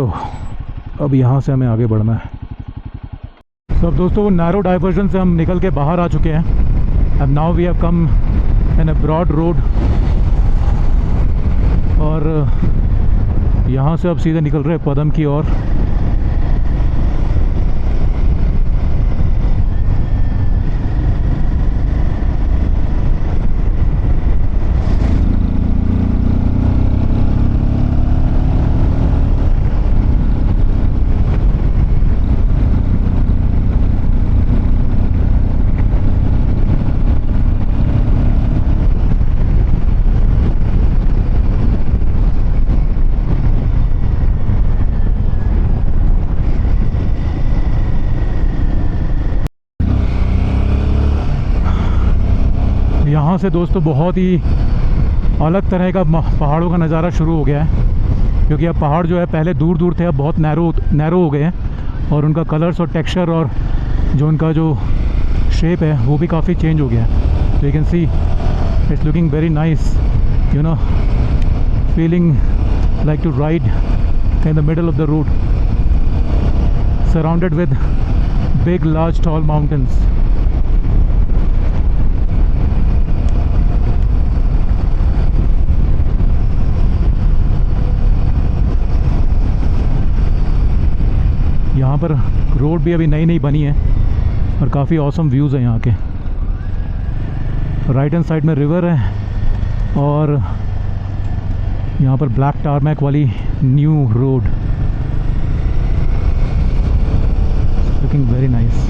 अब यहाँ से हमें आगे बढ़ना है। तो अब दोस्तों वो नैरो डाइवर्जन से हम निकल के बाहर आ चुके हैं। अब now we have come in a broad road, और यहाँ से अब सीधे निकल रहे हैं पदम की ओर। यहाँ से दोस्तों बहुत ही अलग तरह का पहाड़ों का नज़ारा शुरू हो गया है, क्योंकि अब पहाड़ जो है पहले दूर दूर थे, अब बहुत नैरो हो गए हैं, और उनका कलर्स और टेक्सचर और जो उनका जो शेप है वो भी काफ़ी चेंज हो गया है। तो you can see it's looking very nice, you know, feeling like to ride in the middle of the road, surrounded with big large tall mountains. यहाँ पर रोड भी अभी नई नई बनी है और काफ़ी ऑसम व्यूज़ हैं यहाँ के। राइट हैंड साइड में रिवर है, और यहाँ पर ब्लैक टारमैक वाली new road, looking very nice.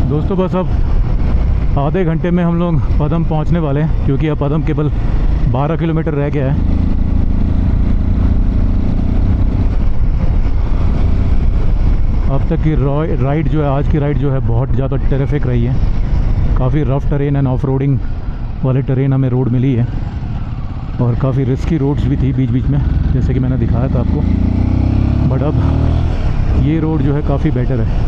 दोस्तों बस अब आधे घंटे में हम लोग पदम पहुंचने वाले हैं, क्योंकि अब पदम केवल 12 किलोमीटर रह गया है। अब तक की राइड जो है, आज की राइड जो है बहुत ज़्यादा टेरिफिक रही है। काफ़ी rough terrain end off roading वाले टेरेन हमें रोड मिली है, और काफ़ी रिस्की रोड्स भी थी बीच बीच में, जैसे कि मैंने दिखाया था आपको। बट अब ये रोड जो है काफ़ी बेटर है।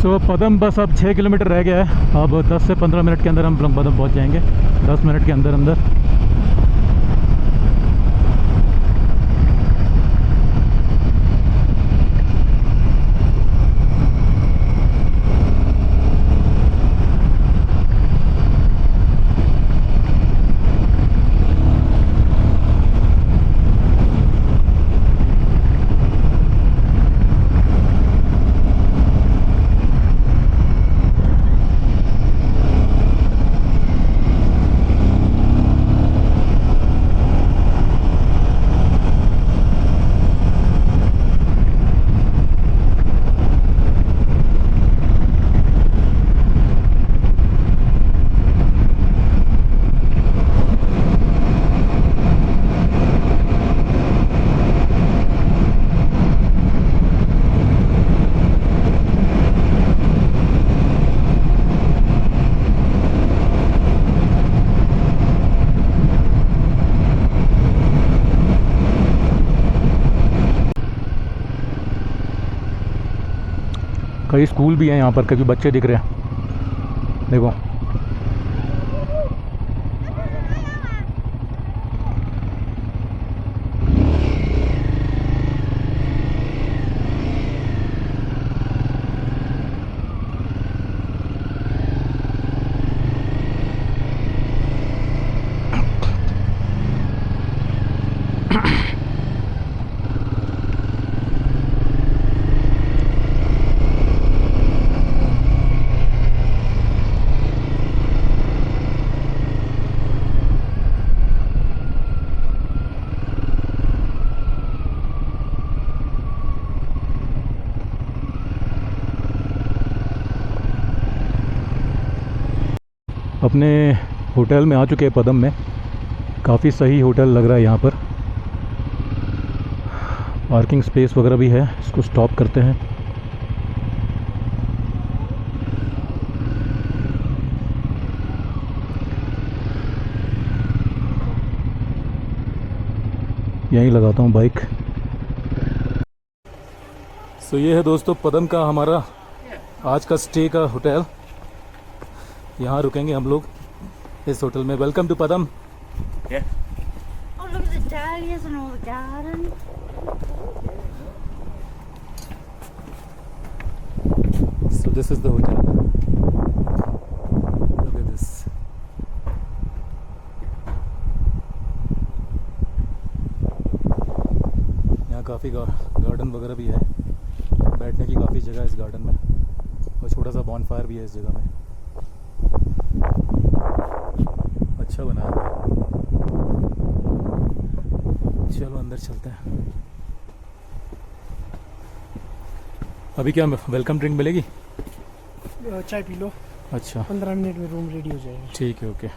सो पदम बस अब 6 किलोमीटर रह गया है। अब 10 से 15 मिनट के अंदर हम पदम पहुंच जाएंगे, 10 मिनट के अंदर अंदर। कई स्कूल भी हैं यहाँ पर, कभी बच्चे दिख रहे हैं, देखो। अपने होटल में आ चुके हैं पदम में। काफ़ी सही होटल लग रहा है यहाँ पर, पार्किंग स्पेस वगैरह भी है। इसको स्टॉप करते हैं। यहीं लगाता हूँ बाइक। सो ये है दोस्तों पदम का हमारा आज का स्टे का होटल। यहाँ रुकेंगे हम लोग इस होटल में। Welcome to Padum. Oh, look at the dahlias and all the garden. So this is the hotel. Look at this. यहाँ काफ़ी गार्डन वगैरह भी है, बैठने की काफ़ी जगह है इस गार्डन में, और छोटा सा बॉनफायर भी है इस जगह में। अच्छा बना है। चलो अंदर चलते हैं। अभी क्या वेलकम ड्रिंक मिलेगी? चाय पी लो। अच्छा 15 मिनट में रूम रेडी हो जाएगा। ठीक है, ओके।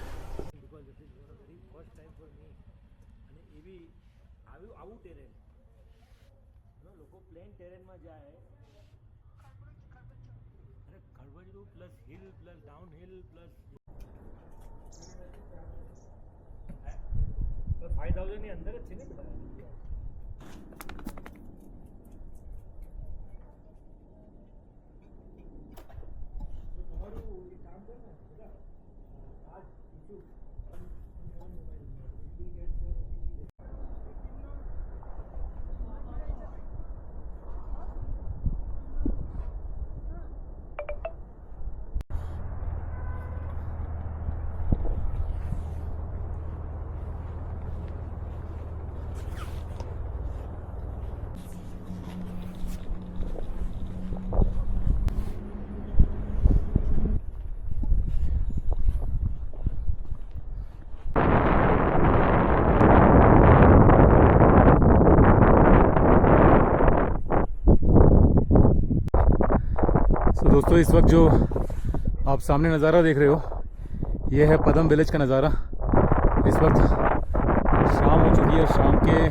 दोस्तों इस वक्त जो आप सामने नज़ारा देख रहे हो, ये है पदम विलेज का नज़ारा। इस वक्त शाम हो चुकी है, शाम के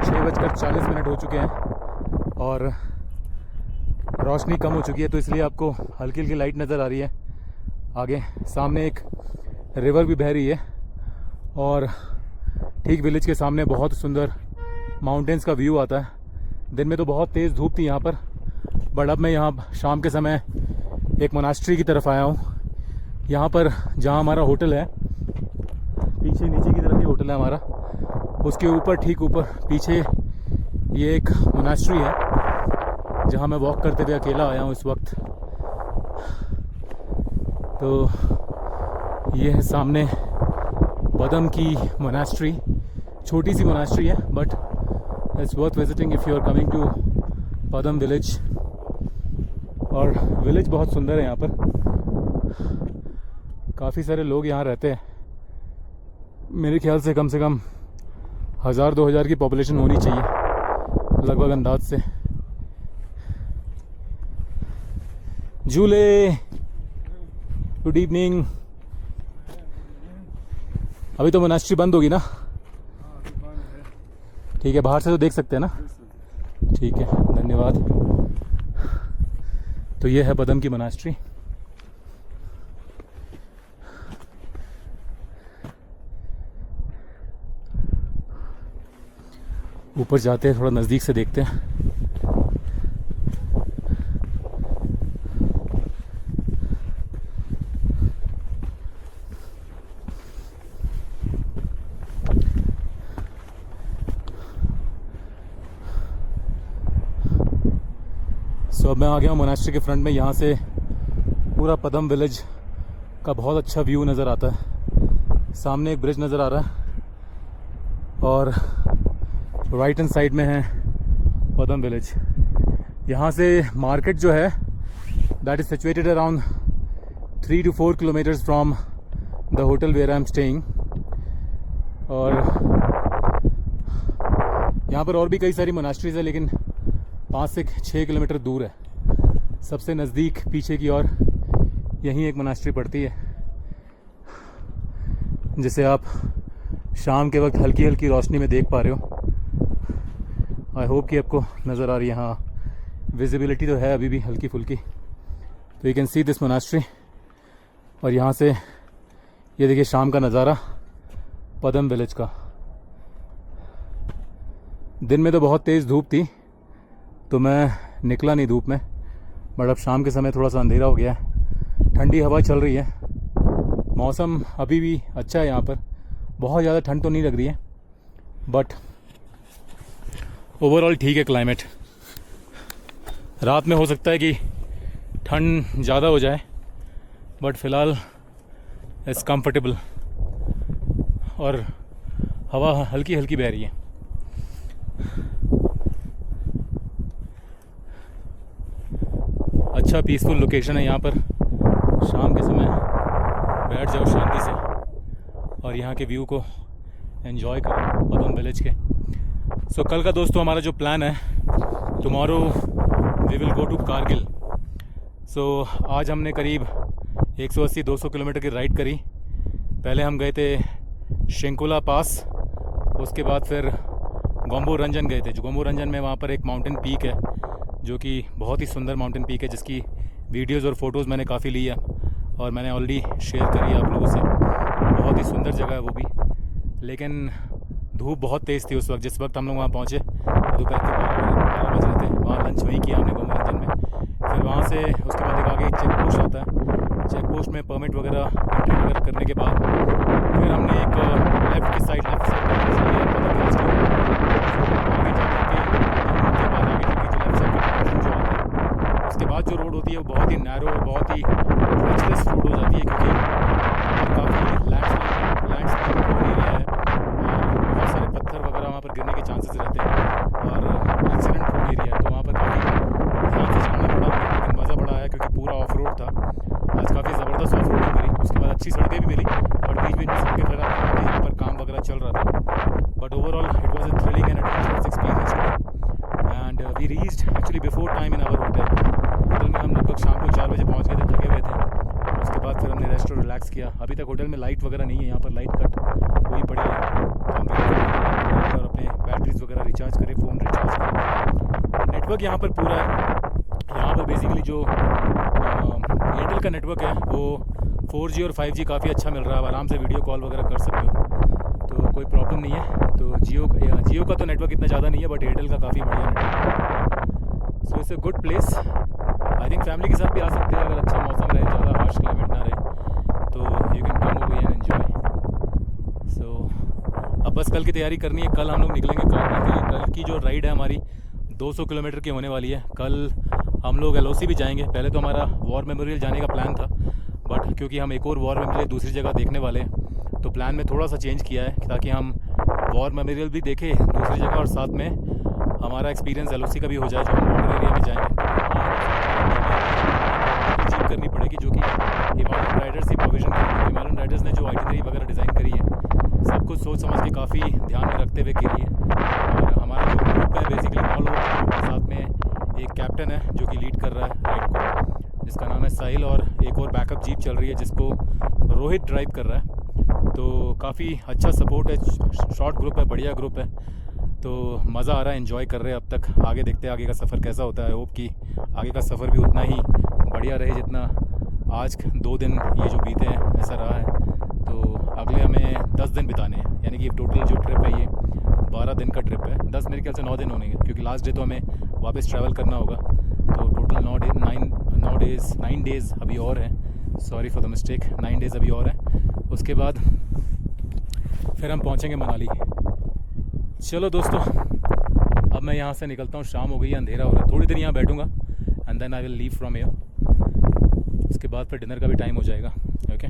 6:40 हो चुके हैं और रोशनी कम हो चुकी है, तो इसलिए आपको हल्की हल्की लाइट नज़र आ रही है। आगे सामने एक रिवर भी बह रही है और ठीक विलेज के सामने बहुत सुंदर माउंटेन्स का व्यू आता है। दिन में तो बहुत तेज़ धूप थी यहाँ पर, बट अब मैं यहाँ शाम के समय एक मोनास्ट्री की तरफ आया हूँ। यहाँ पर जहाँ हमारा होटल है, पीछे नीचे की तरफ ही होटल है हमारा, उसके ऊपर ठीक ऊपर पीछे ये एक मोनास्ट्री है जहाँ मैं वॉक करते हुए अकेला आया हूँ इस वक्त। तो ये है सामने पदम की मोनास्ट्री। छोटी सी मोनास्ट्री है but it's worth visiting if you are coming to Padum village. और विलेज बहुत सुंदर है। यहाँ पर काफ़ी सारे लोग यहाँ रहते हैं। मेरे ख्याल से कम 1000-2000 की पॉपुलेशन होनी चाहिए लगभग अंदाज से। झूले, गुड इवनिंग। अभी तो मोनास्ट्री बंद होगी ना? ठीक है, बाहर से तो देख सकते हैं ना? ठीक है, धन्यवाद। तो ये है पदम की मोनास्ट्री। ऊपर जाते हैं, थोड़ा नज़दीक से देखते हैं। सो अब मैं आ गया हूँ मोनास्ट्री के फ्रंट में। यहाँ से पूरा पदम विलेज का बहुत अच्छा व्यू नज़र आता है। सामने एक ब्रिज नज़र आ रहा है और राइट हैंड साइड में है पदम विलेज। यहाँ से मार्केट जो है that is situated around 3 to 4 kilometres from the hotel where I am staying. और यहाँ पर और भी कई सारी मोनास्ट्रीज है लेकिन 5 से 6 किलोमीटर दूर है। सबसे नज़दीक पीछे की ओर यहीं एक मोनास्ट्री पड़ती है जिसे आप शाम के वक्त हल्की हल्की रोशनी में देख पा रहे हो। आई होप कि आपको नज़र आ रही है। हाँ, विजिबिलिटी तो है अभी भी हल्की फुल्की। तो you can see this monastery. और यहाँ से ये देखिए शाम का नज़ारा पदम विलेज का। दिन में तो बहुत तेज़ धूप थी तो मैं निकला नहीं धूप में, बट अब शाम के समय थोड़ा सा अंधेरा हो गया है। ठंडी हवा चल रही है। मौसम अभी भी अच्छा है। यहाँ पर बहुत ज़्यादा ठंड तो नहीं लग रही है बट ओवरऑल ठीक है क्लाइमेट। रात में हो सकता है कि ठंड ज़्यादा हो जाए बट फ़िलहाल इट्स कंफर्टेबल और हवा हल्की हल्की बह रही है। अच्छा पीसफुल लोकेशन है यहाँ पर। शाम के समय बैठ जाओ शांति से और यहाँ के व्यू को एंजॉय करो पदम विलेज के। सो कल का दोस्तों हमारा जो प्लान है, tomorrow we will go to Kargil. So आज हमने करीब 180-200 किलोमीटर की राइड करी। पहले हम गए थे शिंकुला पास, उसके बाद फिर गोम्बो रंजन गए थे। जो गोम्बो रंजन में वहाँ पर एक माउंटेन पीक है जो कि बहुत ही सुंदर माउंटेन पीक है, जिसकी वीडियोज़ और फ़ोटोज़ मैंने काफ़ी ली है और मैंने ऑलरेडी शेयर करी है आप लोगों से। बहुत ही सुंदर जगह है वो भी, लेकिन धूप बहुत तेज़ थी उस वक्त। जिस वक्त हम लोग वहाँ पहुँचे दोपहर के 12 बज रहे थे। वहाँ लंच वहीं किया हमने गोम्बो रंजन में। फिर वहाँ से उसके बाद एक आगे चेक पोस्ट आता है। चेक पोस्ट में परमिट वगैरह एंट्री वगैरह करने के बाद फिर हमने एक लेफ़्ट साइड उसके बाद जो रोड होती है वो बहुत ही नैरो और बहुत ही ट्रेचरस रोड हो जाती है, क्योंकि काफ़ी लैंडस्लाइड एरिया है और बहुत सारे पत्थर वगैरह वहाँ पर गिरने के चांसेस रहते हैं और एक्सीडेंट प्रोन एरिया है। तो वहाँ पर काफ़ी ध्यान से चलना पड़ा, लेकिन मज़ा बड़ा आया क्योंकि पूरा ऑफ रोड था। आज काफ़ी ज़बरदस्त ऑफ रोडिंग करी। उसके बाद अच्छी सड़कें भी मिली और बीच बीच में सड़कें खराब थी, यहाँ पर काम वगैरह चल रहा था। But overall it was a thrilling and adventurous experience and we reached actually before time in our hotel में। हम लगभग शाम को 4 बजे पहुँच गए थे, थके हुए थे। उसके बाद फिर हमने रेस्ट और रिलैक्स किया। अभी तक होटल में लाइट वगैरह नहीं है, यहाँ पर लाइट कट हुई पड़ी है तो हम और अपने बैटरीज वगैरह रिचार्ज करें, फ़ोन रिचार्ज करें। नेटवर्क यहाँ पर पूरा है। यहाँ पर बेसिकली जो एयरटेल का नेटवर्क है वो 4G और 5G काफ़ी अच्छा मिल रहा है। आराम से वीडियो कॉल वगैरह कर सकते हो, तो कोई प्रॉब्लम नहीं है। तो जियो का तो नेटवर्क इतना ज़्यादा नहीं है, बट एयरटेल का काफ़ी बढ़िया नेटवर्क है। So it's a good place. I think family के साथ भी आ सकते हैं अगर अच्छा मौसम रहे, ज़्यादा हार्श क्लाइमेट ना रहे तो you can come over and enjoy. So अब बस कल की तैयारी करनी है। कल हम लोग निकलेंगे कारगिल के लिए। कल की जो राइड है हमारी 200 किलोमीटर की होने वाली है। कल हम लोग LOC भी जाएंगे। पहले तो हमारा वॉर मेमोरियल जाने का प्लान था, बट क्योंकि हम एक और वॉर मेमोरियल दूसरी जगह देखने वाले हैं तो प्लान में थोड़ा सा चेंज किया है ताकि हम वॉर मेमोरियल भी देखें दूसरी जगह और साथ में हमारा एक्सपीरियंस LOC का भी हो जाए जो हम बॉर्डर एरिया में जाएंगे। जीप करनी पड़ेगी जो कि हिमालयन राइडर्स ही प्रोविज़न करेंगे। हिमालयन राइडर्स ने जो आइटिनरी वगैरह डिज़ाइन करी है सब कुछ सोच समझ के काफ़ी ध्यान में रखते हुए करी है। और हमारा जो ग्रुप है बेसिकली ऑल ओवर ग्रुप के साथ में एक कैप्टन है जो कि लीड कर रहा है राइड को, जिसका नाम है साहिल, और एक और बैकअप जीप चल रही है जिसको रोहित ड्राइव कर रहा है। तो काफ़ी अच्छा सपोर्ट है, शॉर्ट ग्रुप है, बढ़िया ग्रुप है, तो मज़ा आ रहा है, एंजॉय कर रहे हैं अब तक। आगे देखते हैं आगे का सफ़र कैसा होता है। होप कि आगे का सफ़र भी उतना ही बढ़िया रहे जितना आज 2 दिन ये जो बीते हैं ऐसा रहा है। तो अगले हमें 10 दिन बिताने हैं, यानी कि टोटल जो ट्रिप है ये 12 दिन का ट्रिप है। 10 मेरे ख्याल से 9 दिन होने क्योंकि लास्ट डे तो हमें वापस ट्रैवल करना होगा। तो टोटल 9 डेज़ अभी और हैं। Sorry for the mistake, 9 days अभी और हैं। उसके बाद फिर हम पहुंचेंगे मनाली। चलो दोस्तों, अब मैं यहाँ से निकलता हूँ। शाम हो गई है, अंधेरा हो रहा है। थोड़ी देर यहाँ बैठूँगा and then I will leave from here. उसके बाद फिर डिनर का भी टाइम हो जाएगा। ओके।